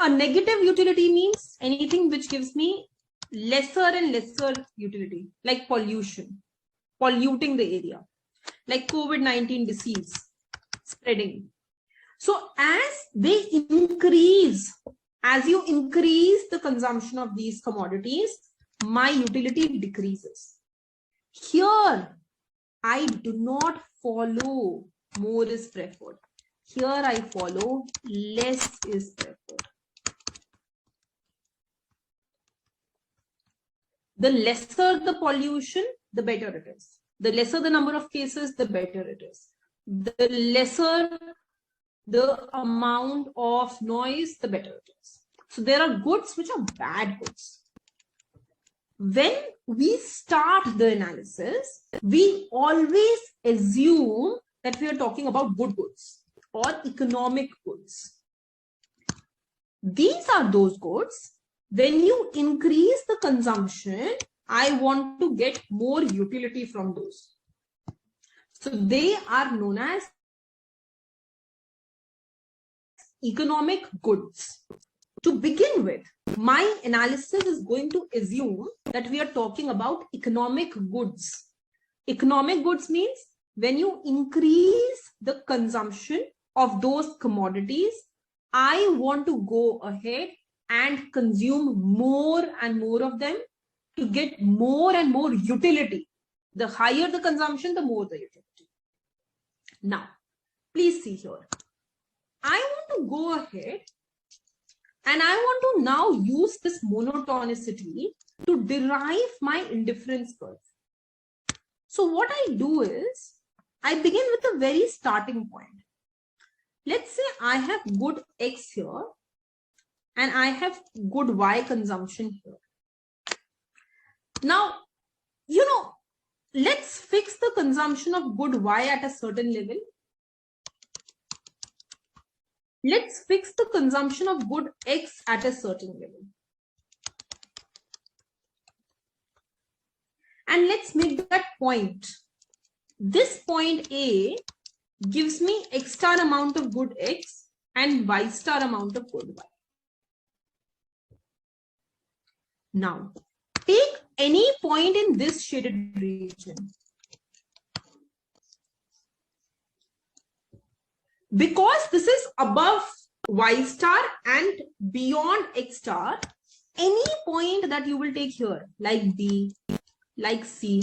A negative utility means anything which gives me lesser and lesser utility, like pollution, polluting the area, like COVID-19 disease spreading. So as they increase, as you increase the consumption of these commodities, my utility decreases. Here, I do not follow more is preferred. Here I follow less is preferred. The lesser the pollution, the better it is. The lesser the number of cases, the better it is. The lesser the amount of noise, the better it is. So there are goods which are bad goods. When we start the analysis, we always assume that we are talking about good goods or economic goods. These are those goods. When you increase the consumption, I want to get more utility from those. So they are known as economic goods. To begin with, my analysis is going to assume that we are talking about economic goods. Economic goods means when you increase the consumption of those commodities, I want to go ahead and consume more and more of them to get more and more utility. The higher the consumption, the more the utility. Now, please see here. I want to go ahead and I want to now use this monotonicity to derive my indifference curve. So what I do is, I begin with a very starting point. Let's say I have good X here and I have good Y consumption here. Now, let's fix the consumption of good Y at a certain level. Let's fix the consumption of good X at a certain level. and let's make that point. This point A gives me X star amount of good X and Y star amount of good Y. Now, take any point in this shaded region. Because this is above Y star and beyond X star, any point that you will take here, like B, like C,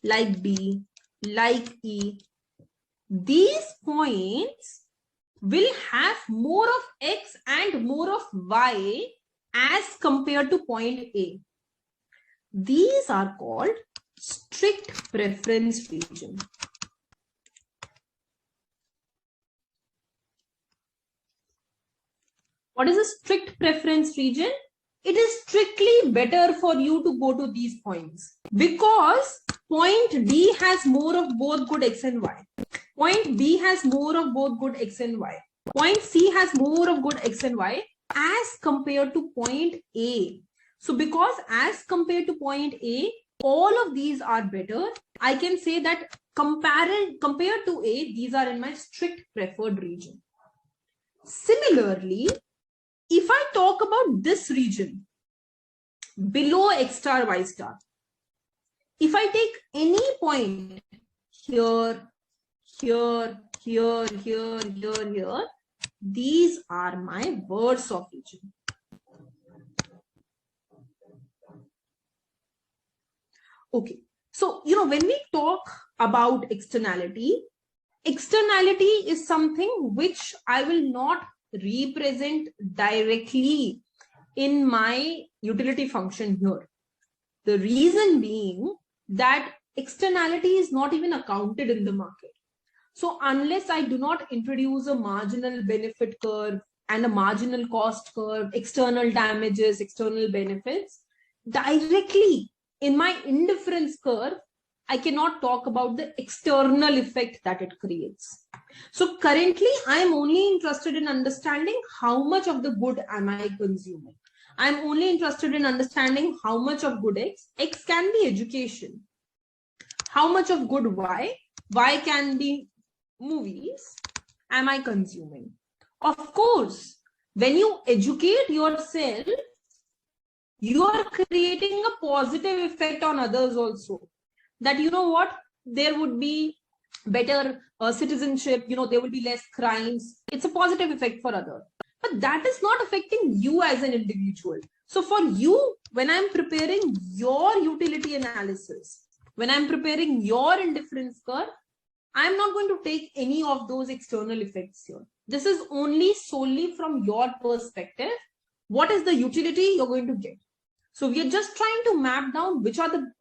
like D, like E, these points will have more of X and more of Y as compared to point A. These are called strict preference region. What is a strict preference region? It is strictly better for you to go to these points because point D has more of both good X and Y. Point B has more of both good X and Y. Point C has more of good X and Y as compared to point A. So because as compared to point A, all of these are better, I can say that compared to A, these are in my strict preferred region. Similarly, if I talk about this region below X star, Y star, if I take any point here, here, here, here, here, here, these are my words of region. Okay, so when we talk about externality, externality is something which I will not represent directly in my utility function here. The reason being that externality is not even accounted in the market. So unless I do not introduce a marginal benefit curve and a marginal cost curve, external damages, external benefits, directly in my indifference curve, I cannot talk about the external effect that it creates. So currently, I am only interested in understanding how much of the good am I consuming. I am only interested in understanding how much of good X. X can be education. How much of good Y? Y can be movies. Am I consuming? Of course, when you educate yourself, you are creating a positive effect on others also. That there would be better citizenship, there will be less crimes. It's a positive effect for others. But that is not affecting you as an individual. So for you, when I'm preparing your utility analysis, when I'm preparing your indifference curve, I'm not going to take any of those external effects here. This is only solely from your perspective. What is the utility you're going to get? So we are just trying to map down which are the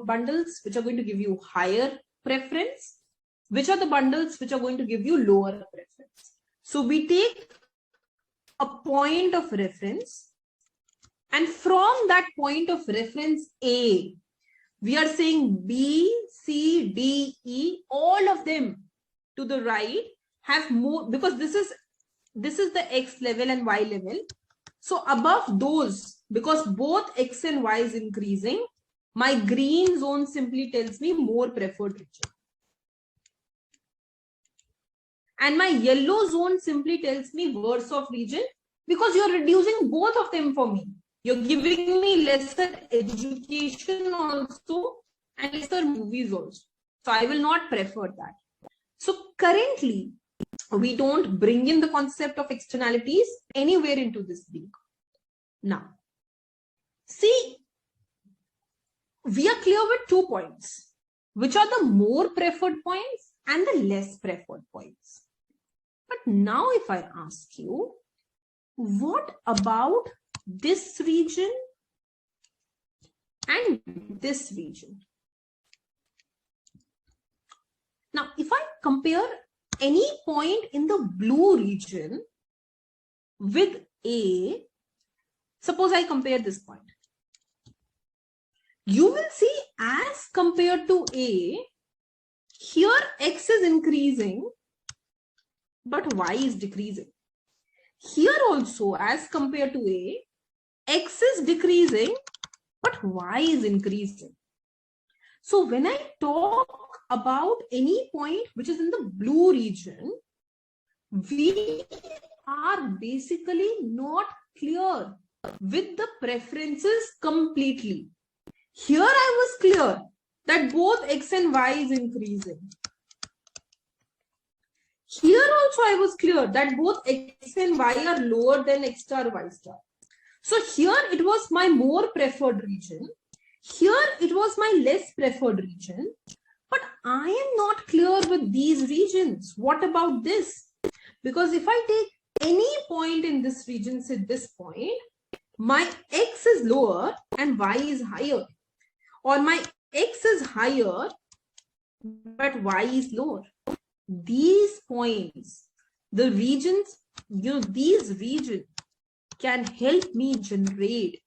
bundles which are going to give you higher preference, which are the bundles which are going to give you lower preference. So we take a point of reference, and from that point of reference A, we are saying B, C, D, E, all of them to the right have more, because this is the X level and Y level. So above those, because both X and Y is increasing, my green zone simply tells me more preferred region. And my yellow zone simply tells me worse off region, because you're reducing both of them for me. You're giving me lesser education also and lesser movies also. So I will not prefer that. So currently, we don't bring in the concept of externalities anywhere into this week. Now, see, we are clear with 2 points, which are the more preferred points and the less preferred points. But now if I ask you, what about this region and this region? Now, if I compare any point in the blue region with A, suppose I compare this point, you will see as compared to A, here X is increasing, but Y is decreasing. Here also, as compared to A, X is decreasing, but Y is increasing. So when I talk about any point which is in the blue region, we are basically not clear with the preferences completely. Here I was clear that both X and Y is increasing. Here also I was clear that both X and Y are lower than X star, Y star. So here it was my more preferred region. Here it was my less preferred region. But I am not clear with these regions. What about this? Because if I take any point in this region, say this point, my X is lower and Y is higher. Or my X is higher, but Y is lower. These points, the regions, these regions can help me generate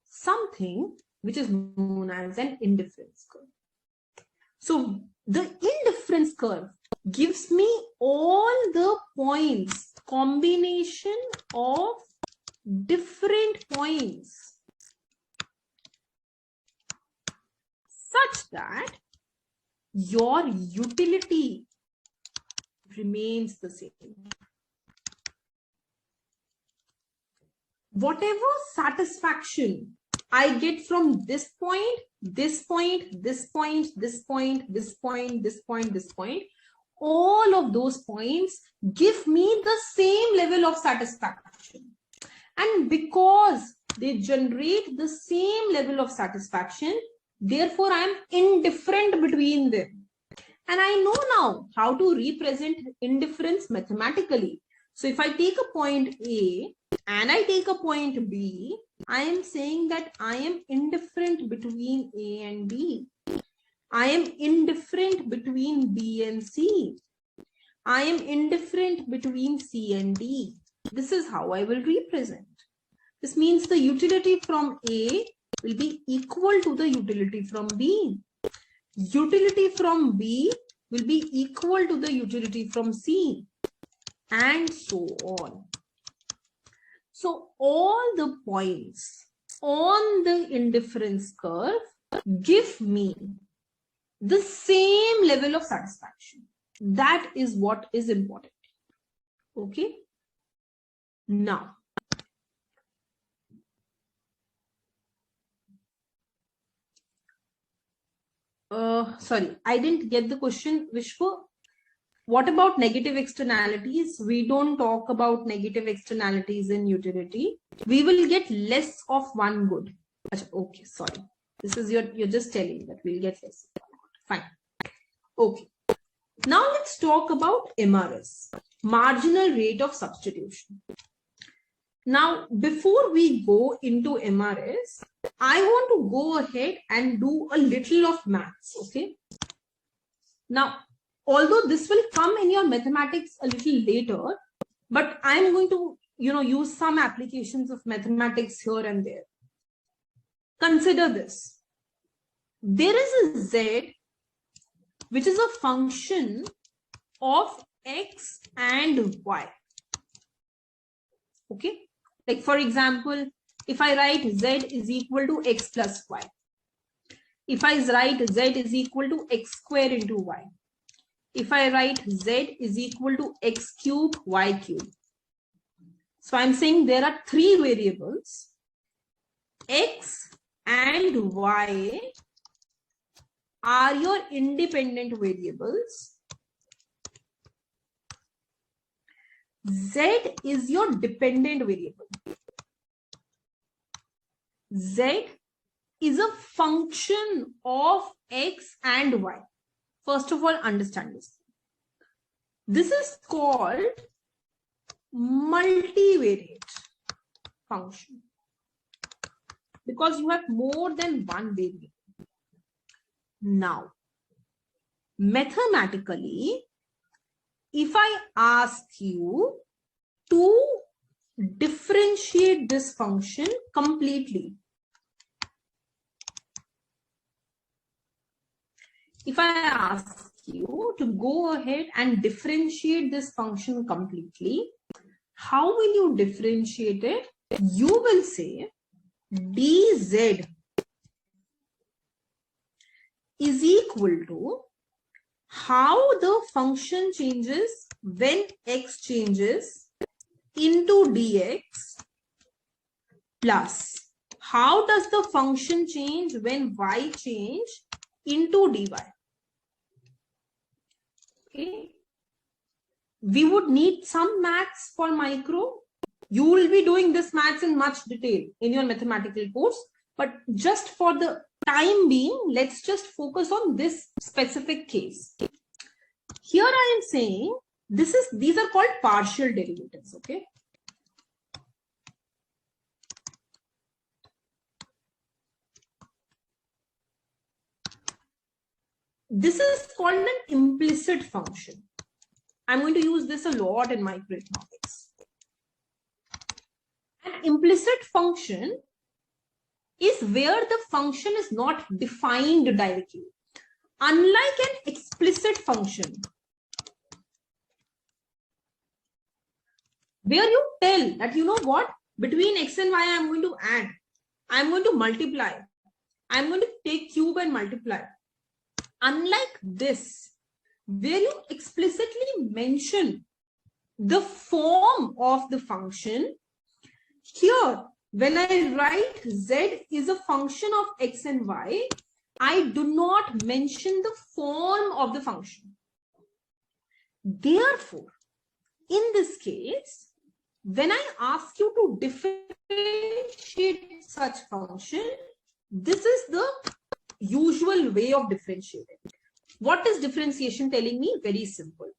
something which is known as an indifference curve. So the indifference curve gives me all the points, combination of different points, such that your utility remains the same. Whatever satisfaction I get from this point, this point, this point, this point, this point, this point, this point, all of those points give me the same level of satisfaction. And because they generate the same level of satisfaction, therefore I am indifferent between them. And I know now how to represent indifference mathematically. So if I take a point A and I take a point B, I am saying that I am indifferent between A and B. I am indifferent between B and C. I am indifferent between C and D. This is how I will represent. This means the utility from A will be equal to the utility from B. Utility from B will be equal to the utility from C, and so on. So all the points on the indifference curve give me the same level of satisfaction. That is what is important. Okay. Now, sorry, I didn't get the question, Vishwa. What about negative externalities? We don't talk about negative externalities in utility. We will get less of one good. Okay, sorry. This is you're just telling that we'll get less. Fine. Okay. Now let's talk about MRS, marginal rate of substitution. Now, before we go into MRS, I want to go ahead and do a little of maths, okay? Now, although this will come in your mathematics a little later, but I'm going to, use some applications of mathematics here and there. Consider this. There is a Z, which is a function of X and Y. Okay? Like, for example, if I write Z is equal to X plus Y. If I write Z is equal to X square into Y. If I write Z is equal to X cube, Y cube. So I'm saying there are three variables, X and Y are your independent variables. Z is your dependent variable. Z is a function of X and Y. First of all, understand this. This is called multivariate function because you have more than one variable. Now, mathematically, if I ask you to differentiate this function completely, if I ask you to go ahead and differentiate this function completely, how will you differentiate it? You will say dz is equal to how the function changes when x changes into dx plus how does the function change when y change into dy. Okay. We would need some maths for micro. You will be doing this maths in much detail in your mathematical course, but just for the time being, let's just focus on this specific case. Here I am saying these are called partial derivatives. Okay. This is called an implicit function. I'm going to use this a lot in microeconomics. An implicit function is where the function is not defined directly. Unlike an explicit function, where you tell that, you know what, between x and y, I'm going to add, I'm going to multiply, I'm going to take cube and multiply. Unlike this, where you explicitly mention the form of the function, here, when I write z is a function of x and y, I do not mention the form of the function. Therefore, in this case, when I ask you to differentiate such function, this is the usual way of differentiating. What is differentiation telling me? Very simple.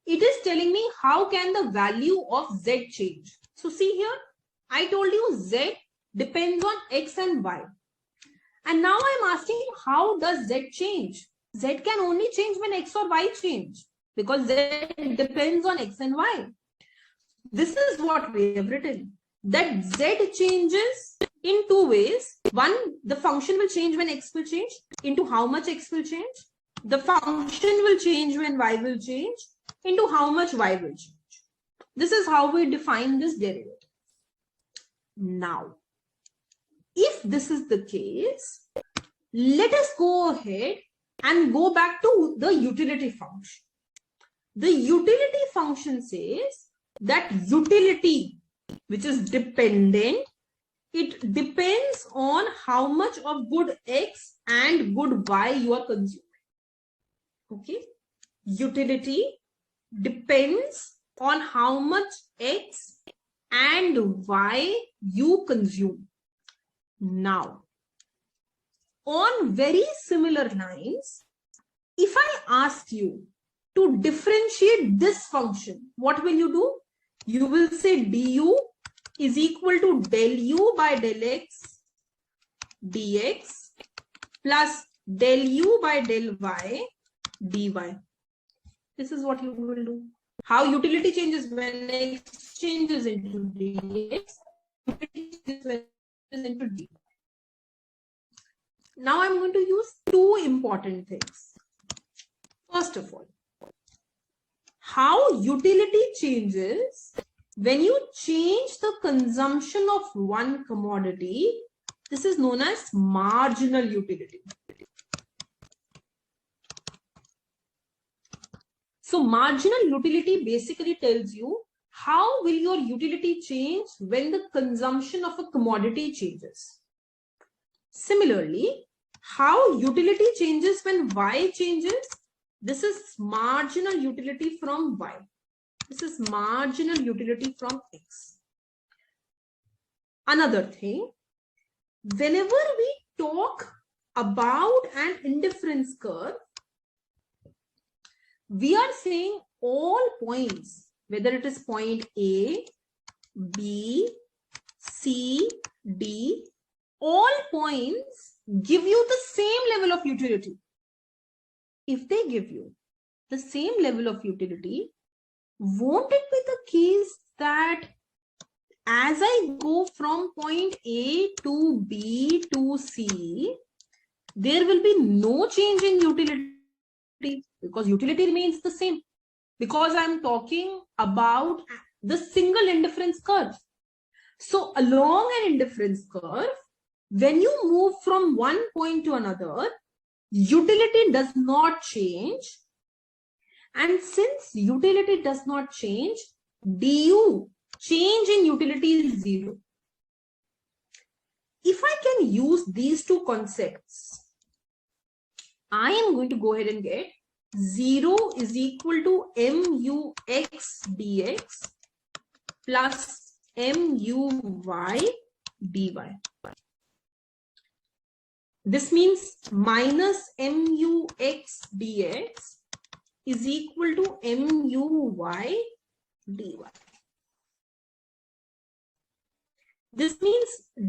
It is telling me how can the value of z change. So see here, I told you z depends on x and y. And now I'm asking how does z change? Z can only change when x or y change because z depends on x and y. This is what we have written, that z changes in two ways. One, the function will change when x will change. Into how much x will change? The function will change when y will change. Into how much y will change. This is how we define this derivative. Now, if this is the case, let us go ahead and go back to the utility function. The utility function says that utility, which is dependent, it depends on how much of good x and good y you are consuming. Okay, utility depends on how much x and y you consume. Now, on very similar lines, if I ask you to differentiate this function, what will you do? You will say du is equal to del u by del x dx plus del u by del y dy. This is what you will do. How utility changes when x changes into dx, into dy. Now I'm going to use two important things. First of all, how utility changes when you change the consumption of one commodity. This is known as marginal utility. So marginal utility basically tells you how will your utility change when the consumption of a commodity changes. Similarly, how utility changes when y changes. This is marginal utility from y. This is marginal utility from x. Another thing, whenever we talk about an indifference curve, we are saying all points, whether it is point A, B, C, D, all points give you the same level of utility. If they give you the same level of utility, won't it be the case that as I go from point A to B to C, there will be no change in utility because utility remains the same, because I'm talking about the single indifference curve. So along an indifference curve, when you move from one point to another, utility does not change. And since utility does not change, du, change in utility is 0. If I can use these two concepts, I am going to go ahead and get 0 is equal to MUX dx plus MUY dy. This means minus MUX dx is equal to MUY dy. This means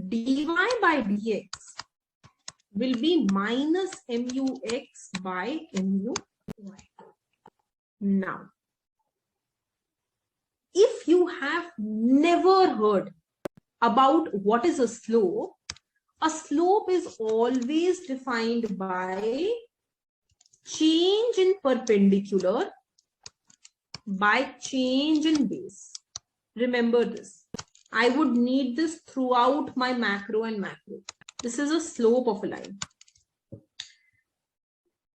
dy by dx will be minus MUX by MUY. Now, if you have never heard about what is a slope is always defined by change in perpendicular by change in base. Remember this. I would need this throughout my macro and macro. This is a slope of a line.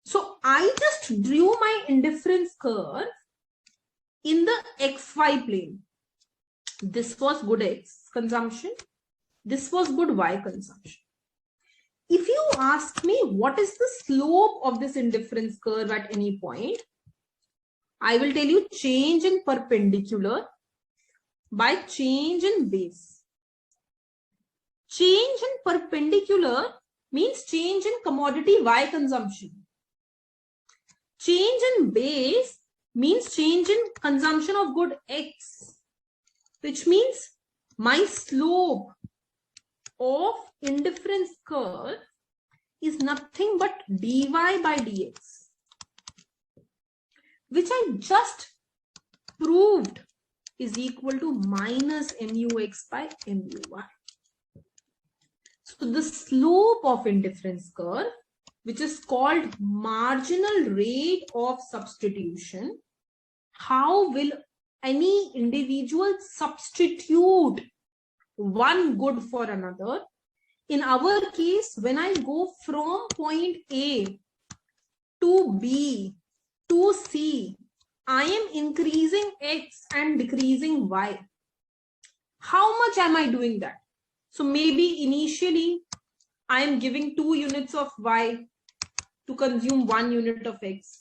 So I just drew my indifference curve in the xy plane. This was good x consumption. This was good y consumption. If you ask me what is the slope of this indifference curve at any point, I will tell you change in perpendicular by change in base. Change in perpendicular means change in commodity y consumption. Change in base means change in consumption of good x, which means my slope of indifference curve is nothing but dy by dx, which I just proved is equal to minus MUX by MUY. So the slope of indifference curve, which is called marginal rate of substitution, how will any individual substitute one good for another? In our case, when I go from point A to B to C, I am increasing x and decreasing y. How much am I doing that? So maybe initially I am giving 2 units of y to consume 1 unit of x.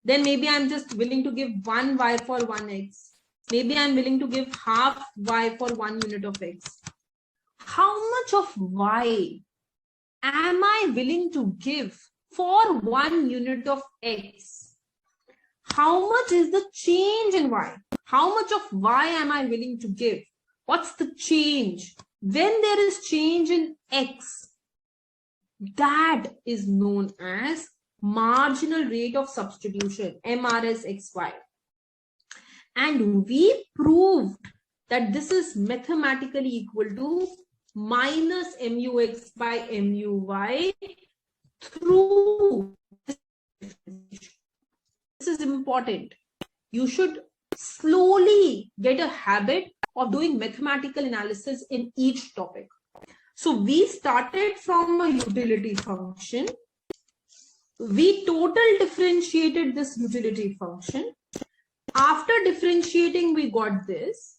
Then maybe I'm just willing to give 1 y for 1 x. Maybe I'm willing to give half y for 1 unit of x. How much of y am I willing to give for 1 unit of x? How much is the change in y? How much of y am I willing to give? What's the change? When there is change in x, that is known as marginal rate of substitution, MRSXY. And we proved that this is mathematically equal to minus MUX by MUY through this. This is important. You should slowly get a habit of doing mathematical analysis in each topic. So we started from a utility function. We total differentiated this utility function. After differentiating, we got this.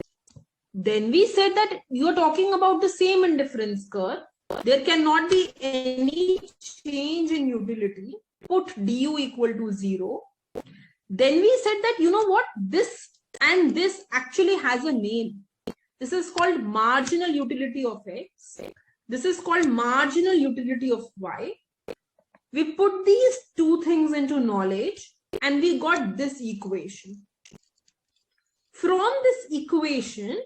Then we said that you are talking about the same indifference curve. There cannot be any change in utility. Put du equal to 0. Then we said that, you know what, this and this actually has a name. This is called marginal utility of x. This is called marginal utility of y. We put these two things into knowledge and we got this equation. From this equation,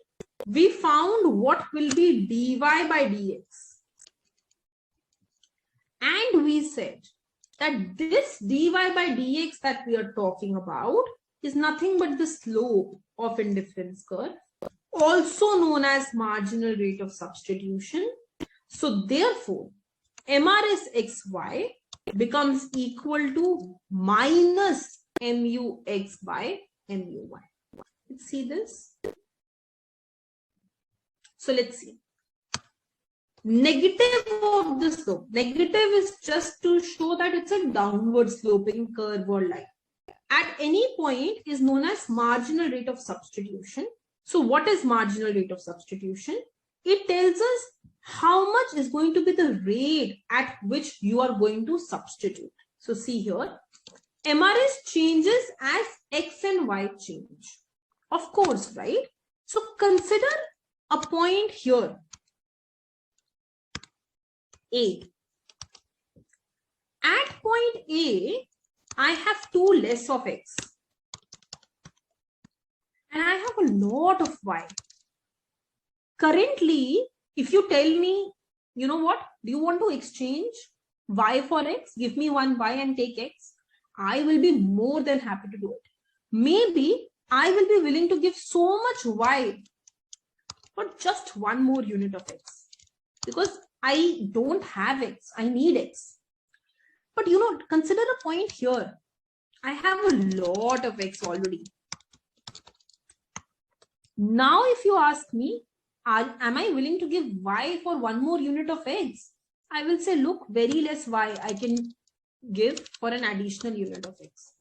we found what will be dy by dx. And we said that this dy by dx that we are talking about is nothing but the slope of indifference curve, also known as marginal rate of substitution. So therefore, MRSXY becomes equal to minus MUX by MUY. Let's see this. So let's see. negative of the slope. Negative is just to show that it's a downward sloping curve or line. At any point is known as marginal rate of substitution. So what is marginal rate of substitution? It tells us how much is going to be the rate at which you are going to substitute. So see here, MRS changes as X and Y change. Of course, right? So consider a point here, A. At point A, I have 2 less of X. And I have a lot of Y. Currently, if you tell me, you know what, do you want to exchange Y for X? Give me one Y and take X. I will be more than happy to do it. Maybe I will be willing to give so much Y for just one more unit of X. Because I don't have X, I need X. But you know, consider a point here. I have a lot of X already. Now, if you ask me, am I willing to give Y for one more unit of X? I will say, look, very less Y I can give for an additional unit of X.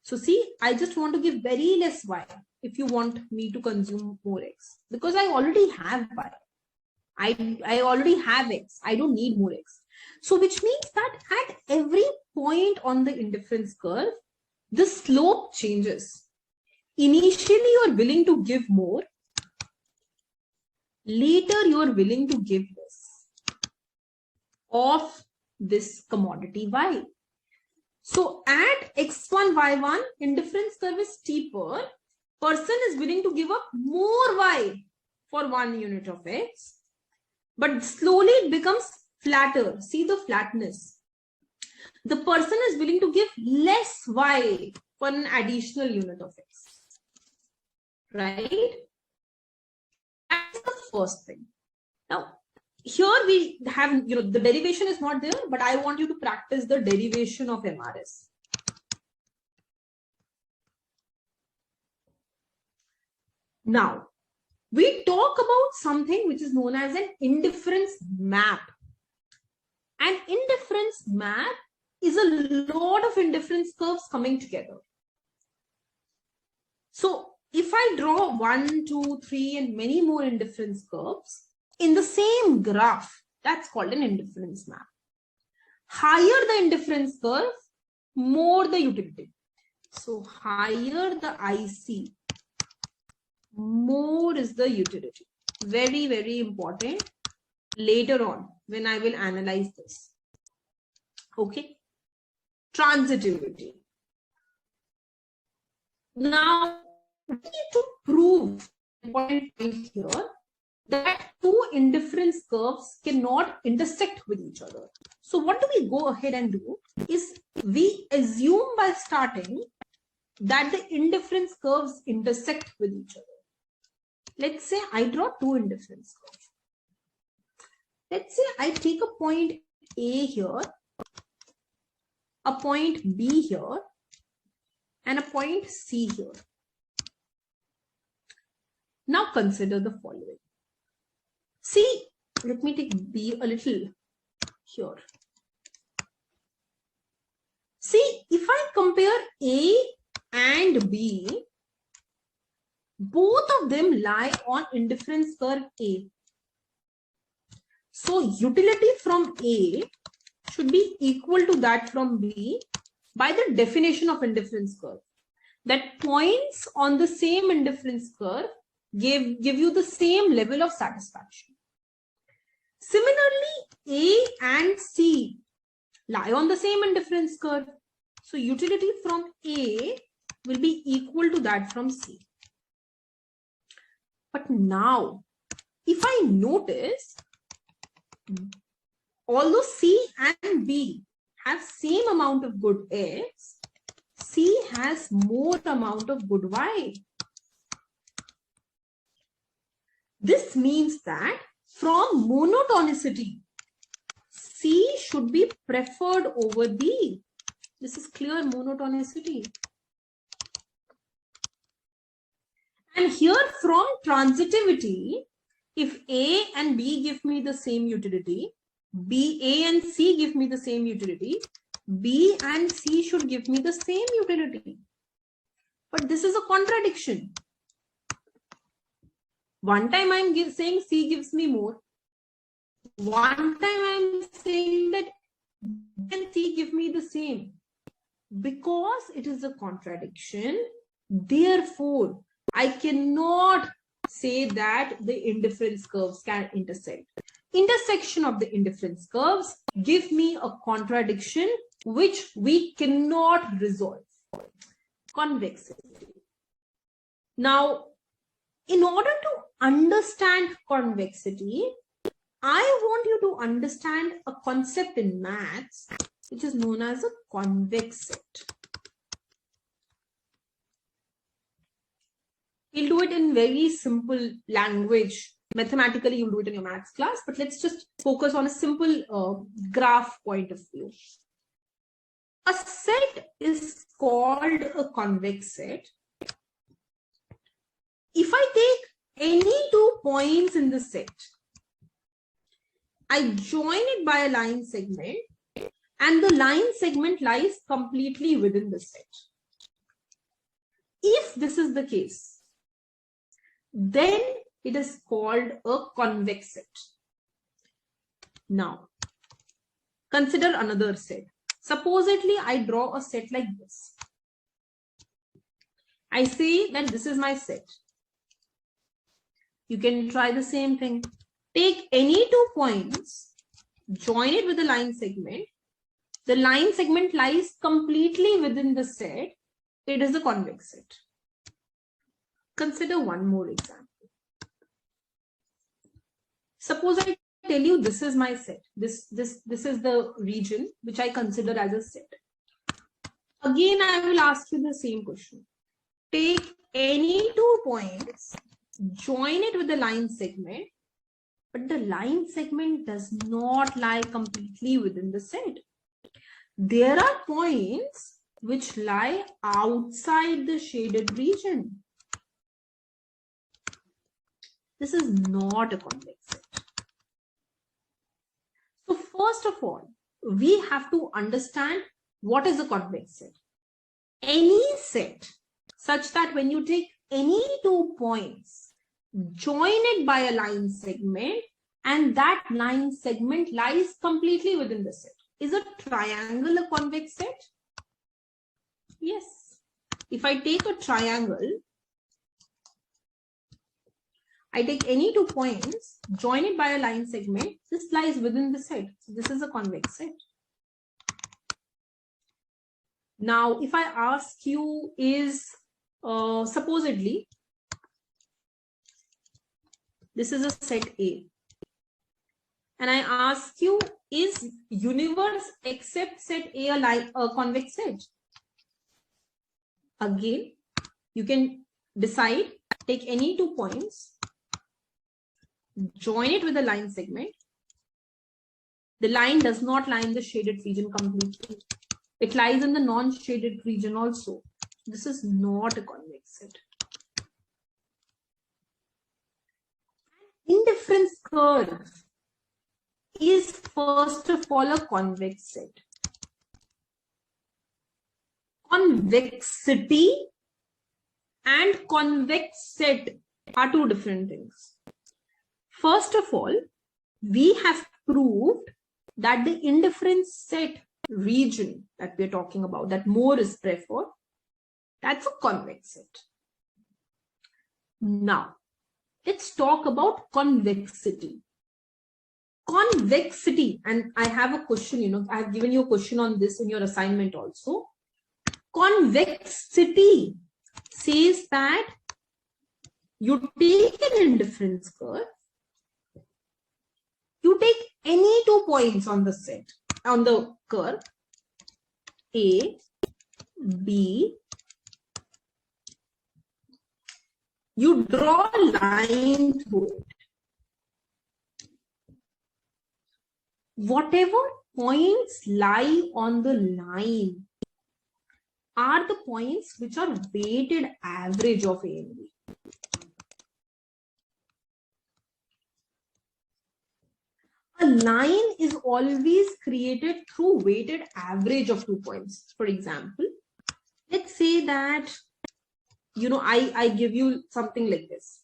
So see, I just want to give very less Y if you want me to consume more X, because I already have Y. I already have X. I don't need more X. So which means that at every point on the indifference curve, the slope changes. Initially, you are willing to give more. Later, you are willing to give less of this commodity Y. So at X1, Y1, indifference curve is steeper. Person is willing to give up more Y for 1 unit of X. But slowly it becomes flatter. See the flatness. The person is willing to give less Y for an additional unit of X. Right? That's the first thing. Now, here we have, the derivation is not there, but I want you to practice the derivation of MRS. Now, we talk about something which is known as an indifference map. An indifference map is a lot of indifference curves coming together. So if I draw 1, 2, 3 and many more indifference curves in the same graph, that's called an indifference map. Higher the indifference curve, more the utility. So higher the IC, more is the utility. Very, very important later on when I will analyze this. Okay. Transitivity. Now, we need to prove important point here that 2 indifference curves cannot intersect with each other. So what do we go ahead and do is we assume by starting that the indifference curves intersect with each other. Let's say I draw 2 indifference curves. Let's say I take a point A here, a point B here, and a point C here. Now consider the following. See, let me take B a little here. See, if I compare A and B, both of them lie on indifference curve A. So utility from A should be equal to that from B by the definition of indifference curve. That points on the same indifference curve give you the same level of satisfaction. Similarly, A and C lie on the same indifference curve. So utility from A will be equal to that from C. But now, if I notice, although C and B have same amount of good X, C has more amount of good Y. This means that from monotonicity, C should be preferred over B. This is clear monotonicity. And here from transitivity, If A and B give me the same utility, A and C give me the same utility, B and C should give me the same utility. But this is a contradiction. One time I'm saying C gives me more. One time I'm saying that B and C give me the same. Because it is a contradiction, therefore, I cannot say that the indifference curves can intersect. Intersection of the indifference curves give me a contradiction which we cannot resolve. Convexity. Now, in order to understand convexity, I want you to understand a concept in maths which is known as a convex set. We'll do it in very simple language. Mathematically, you'll do it in your maths class, but let's just focus on a simple graph point of view. A set is called a convex set if I take any 2 points in the set, I join it by a line segment, and the line segment lies completely within the set. If this is the case, then it is called a convex set. Now, consider another set. Supposedly, I draw a set like this. I say that this is my set. You can try the same thing. Take any 2 points, join it with a line segment. The line segment lies completely within the set. It is a convex set. Consider one more example. Suppose I tell you this is my set. This is the region which I consider as a set. Again, I will ask you the same question. Take any 2 points, join it with the line segment, but the line segment does not lie completely within the set. There are points which lie outside the shaded region. This is not a convex set. So first of all, we have to understand what is a convex set. Any set such that when you take any 2 points, join it by a line segment, and that line segment lies completely within the set. Is a triangle a convex set? Yes. If I take a triangle, I take any 2 points, join it by a line segment, this lies within the set. So this is a convex set. Now, if I ask you is, supposedly, this is a set A. And I ask you, is universe except set A a convex set? Again, you can decide, take any 2 points, join it with a line segment. The line does not lie in the shaded region completely. It lies in the non-shaded region also. This is not a convex set. Indifference curve is first of all a convex set. Convexity and convex set are 2 different things. First of all, we have proved that the indifference set region that we are talking about, that more is preferred, that's a convex set. Now, let's talk about convexity. Convexity, and I have a question, I have given you a question on this in your assignment also. Convexity says that you take an indifference curve, you take any 2 points on the set, on the curve, A, B, you draw a line through it. Whatever points lie on the line are the points which are weighted average of A and B. a line is always created through weighted average of 2 points. For example, let's say that, I give you something like this.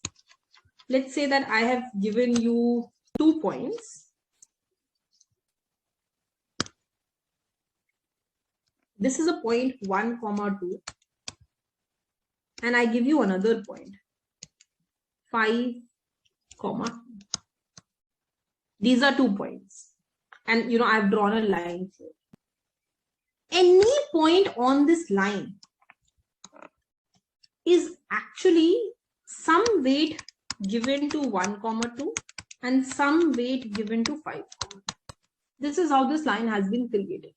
Let's say that I have given you 2 points. This is a point 1, 2, and I give you another point 5, 2. These are 2 points, and I've drawn a line here. Any point on this line is actually some weight given to 1, 2 and some weight given to 5, 2. This is how this line has been created,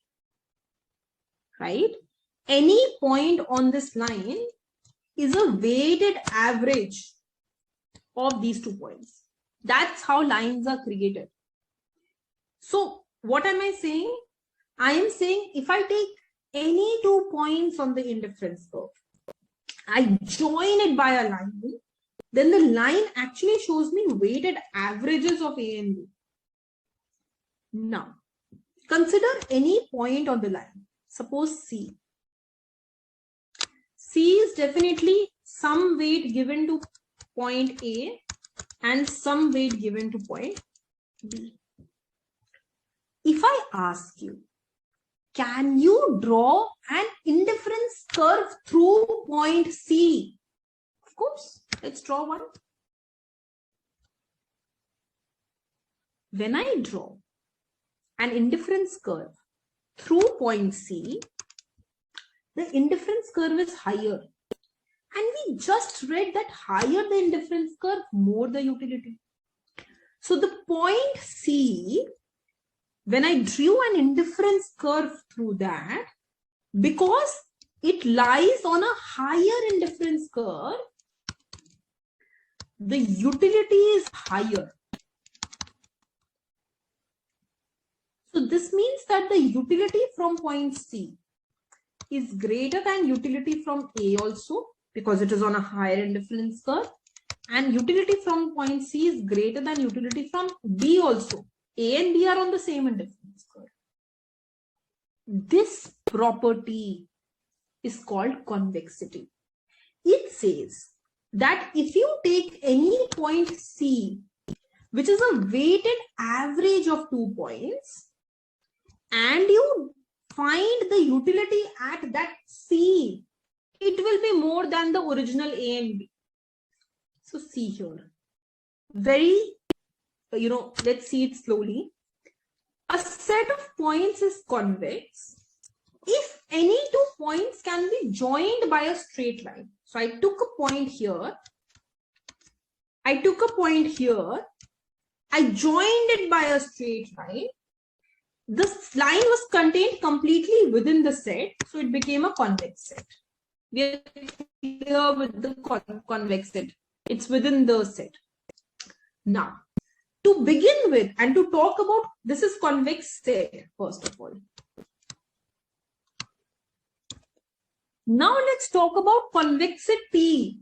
right? Any point on this line is a weighted average of these 2 points. That's how lines are created. So what am I saying? I am saying if I take any 2 points on the indifference curve, I join it by a line, then the line actually shows me weighted averages of A and B. Now, consider any point on the line. Suppose C. C is definitely some weight given to point A and some weight given to point B. If I ask you, can you draw an indifference curve through point C? Of course, let's draw one. When I draw an indifference curve through point C, the indifference curve is higher. And we just read that higher the indifference curve, more the utility. So the point C, when I drew an indifference curve through that, because it lies on a higher indifference curve, the utility is higher. So this means that the utility from point C is greater than utility from A also, because it is on a higher indifference curve, and utility from point C is greater than utility from B also. A and B are on the same indifference curve. This property is called convexity. It says that if you take any point C, which is a weighted average of 2 points, and you find the utility at that C, it will be more than the original A and B. So see here, let's see it slowly. A set of points is convex if any 2 points can be joined by a straight line. So I took a point here, I joined it by a straight line. This line was contained completely within the set, so it became a convex set. We are clear with the convex set. It's within the set. Now, to begin with and to talk about, this is convex set first of all. Now let's talk about convexity.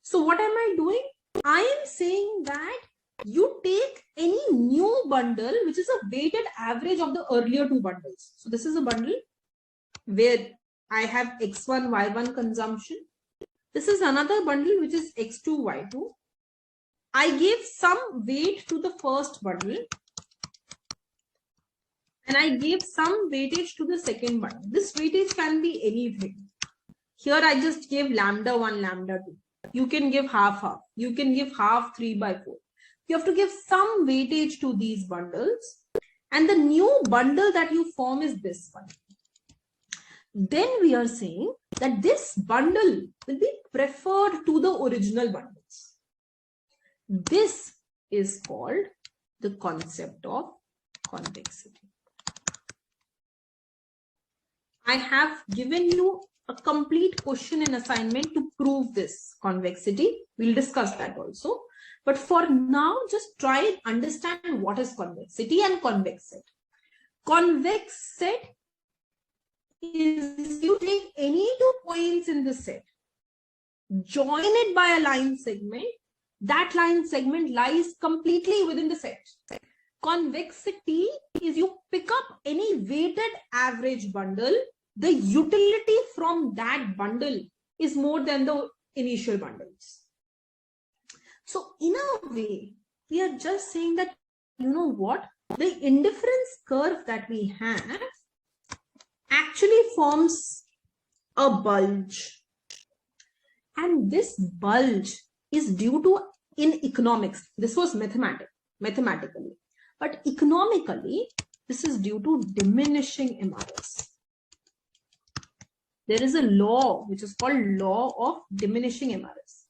So what am I doing? I am saying that you take any new bundle which is a weighted average of the earlier 2 bundles. So this is a bundle where I have x1, y1 consumption. This is another bundle which is x2, y2. I gave some weight to the first bundle and I gave some weightage to the second bundle. This weightage can be anything. Here I just gave lambda 1, lambda 2. You can give half. You can give half 3/4. You have to give some weightage to these bundles, and the new bundle that you form is this one. Then we are saying that this bundle will be preferred to the original bundles. This is called the concept of convexity. I have given you a complete question in assignment to prove this convexity. We'll discuss that also. But for now, just try and understand what is convexity and convex set. Convex set is you take any 2 points in the set, join it by a line segment. That line segment lies completely within the set. Convexity is you pick up any weighted average bundle, the utility from that bundle is more than the initial bundles. So in a way, we are just saying that, you know what, the indifference curve that we have actually forms a bulge. And this bulge is due to, in economics, this was mathematically, but economically, this is due to diminishing MRS. There is a law which is called law of diminishing MRS.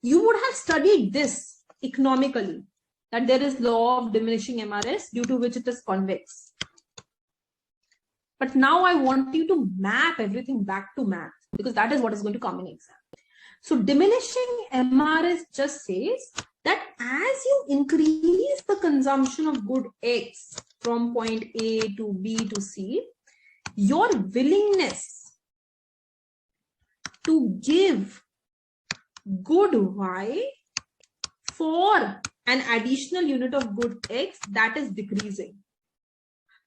You would have studied this economically, that there is law of diminishing MRS due to which it is convex. But now I want you to map everything back to math, because that is what is going to come in exam. So diminishing MRS just says that as you increase the consumption of good X from point A to B to C, your willingness to give good Y for an additional unit of good X, that is decreasing.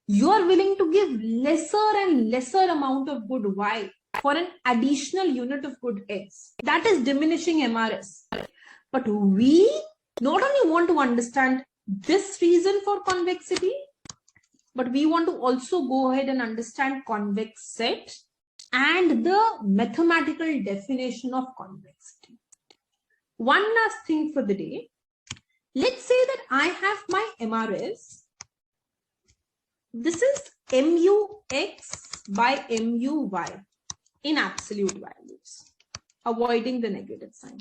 You are willing to give lesser and lesser amount of good Y for an additional unit of good X. That is diminishing MRS. But we not only want to understand this reason for convexity, but we want to also go ahead and understand convex set and the mathematical definition of convexity. One last thing for the day. Let's say that I have my MRS. This is MUX by MUY in absolute values, avoiding the negative sign.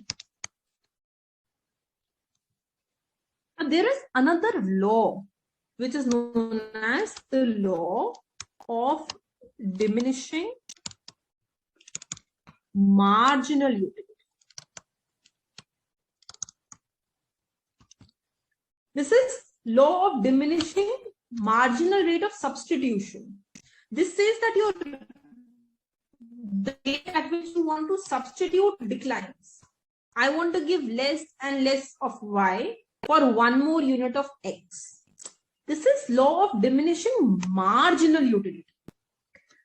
Now, there is another law which is known as the law of diminishing marginal utility. This is law of diminishing marginal rate of substitution. This says that the rate at which you want to substitute declines. I want to give less and less of Y for one more unit of X. This is law of diminishing marginal utility.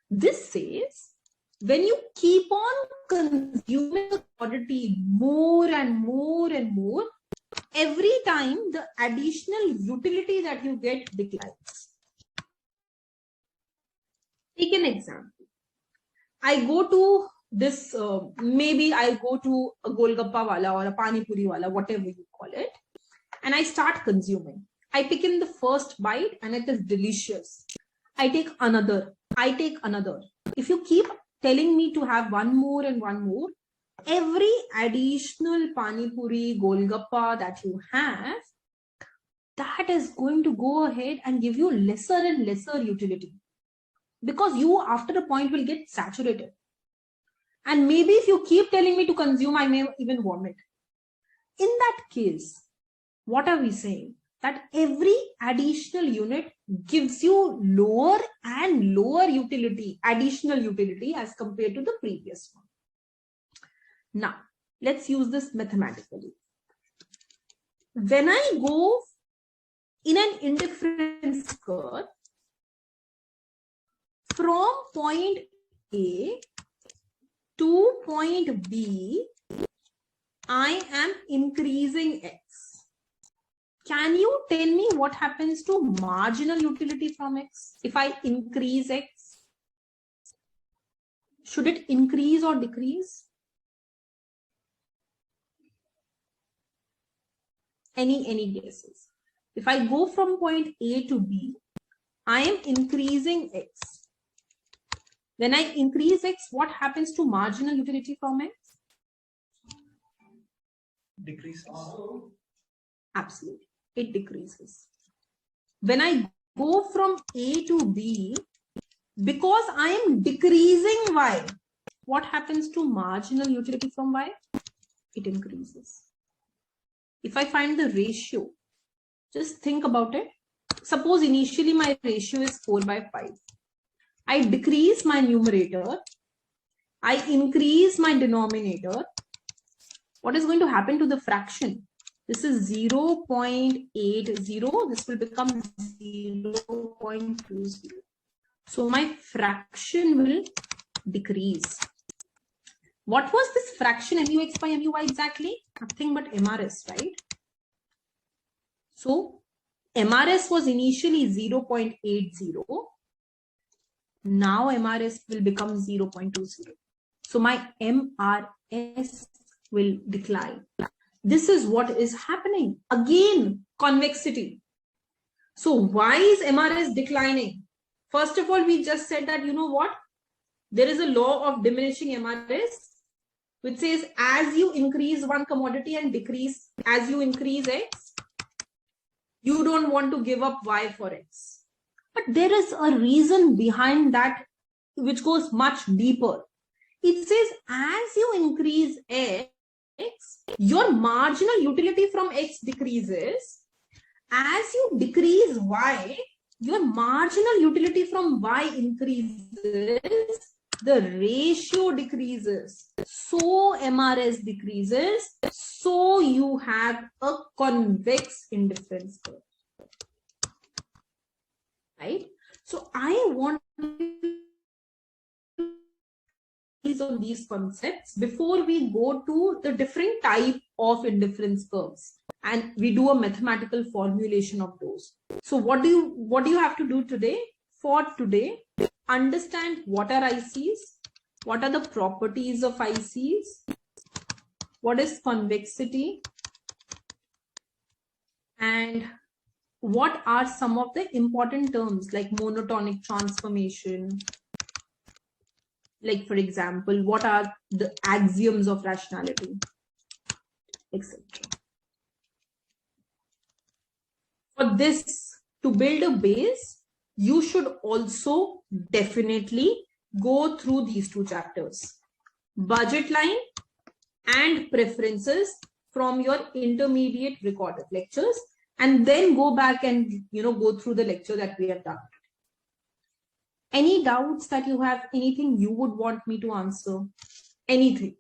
This says when you keep on consuming a commodity more and more and more, every time the additional utility that you get declines. Take an example. I go to this, maybe I go to a Golgappa wala or a Pani Puri wala, whatever you call it, and I start consuming. I pick in the first bite and it is delicious. I take another. If you keep telling me to have one more and one more, every additional Pani Puri, Golgappa that you have, that is going to go ahead and give you lesser and lesser utility. Because you, after a point, will get saturated. And maybe if you keep telling me to consume, I may even vomit. In that case, what are we saying? That every additional unit gives you lower and lower utility, additional utility as compared to the previous one. Now, let's use this mathematically. When I go in an indifference curve from point A to point B, I am increasing X. Can you tell me what happens to marginal utility from X? If I increase X, should it increase or decrease? Any guesses? If I go from point A to B, I am increasing X. When I increase X, what happens to marginal utility from X? Decreases. Absolutely, it decreases. When I go from A to B, because I am decreasing Y, what happens to marginal utility from Y? It increases. If I find the ratio, just think about it. Suppose initially my ratio is 4/5. I decrease my numerator. I increase my denominator. What is going to happen to the fraction? This is 0.80. This will become 0.20. So my fraction will decrease. What was this fraction MUX by MUY exactly? Nothing but MRS, right? So MRS was initially 0.80. Now MRS will become 0.20. So my MRS will decline. This is what is happening. Again, convexity. So why is MRS declining? First of all, we just said that, you know what? There is a law of diminishing MRS, which says as you increase one commodity and decrease as you increase X, you don't want to give up Y for X. But there is a reason behind that which goes much deeper. It says as you increase X, your marginal utility from X decreases. As you decrease Y, your marginal utility from Y increases. The ratio decreases. So MRS decreases. So you have a convex indifference curve. Right? So I want on these concepts before we go to the different type of indifference curves, and we do a mathematical formulation of those. So what do you have to do today? For today, understand what are ICs, what are the properties of ICs, what is convexity, and what are some of the important terms like monotonic transformation. Like, for example, what are the axioms of rationality, etc. For this, to build a base, you should also definitely go through these two chapters, budget line and preferences, from your intermediate recorded lectures, and then go back and go through the lecture that we have done. Any doubts that you have, anything you would want me to answer, anything?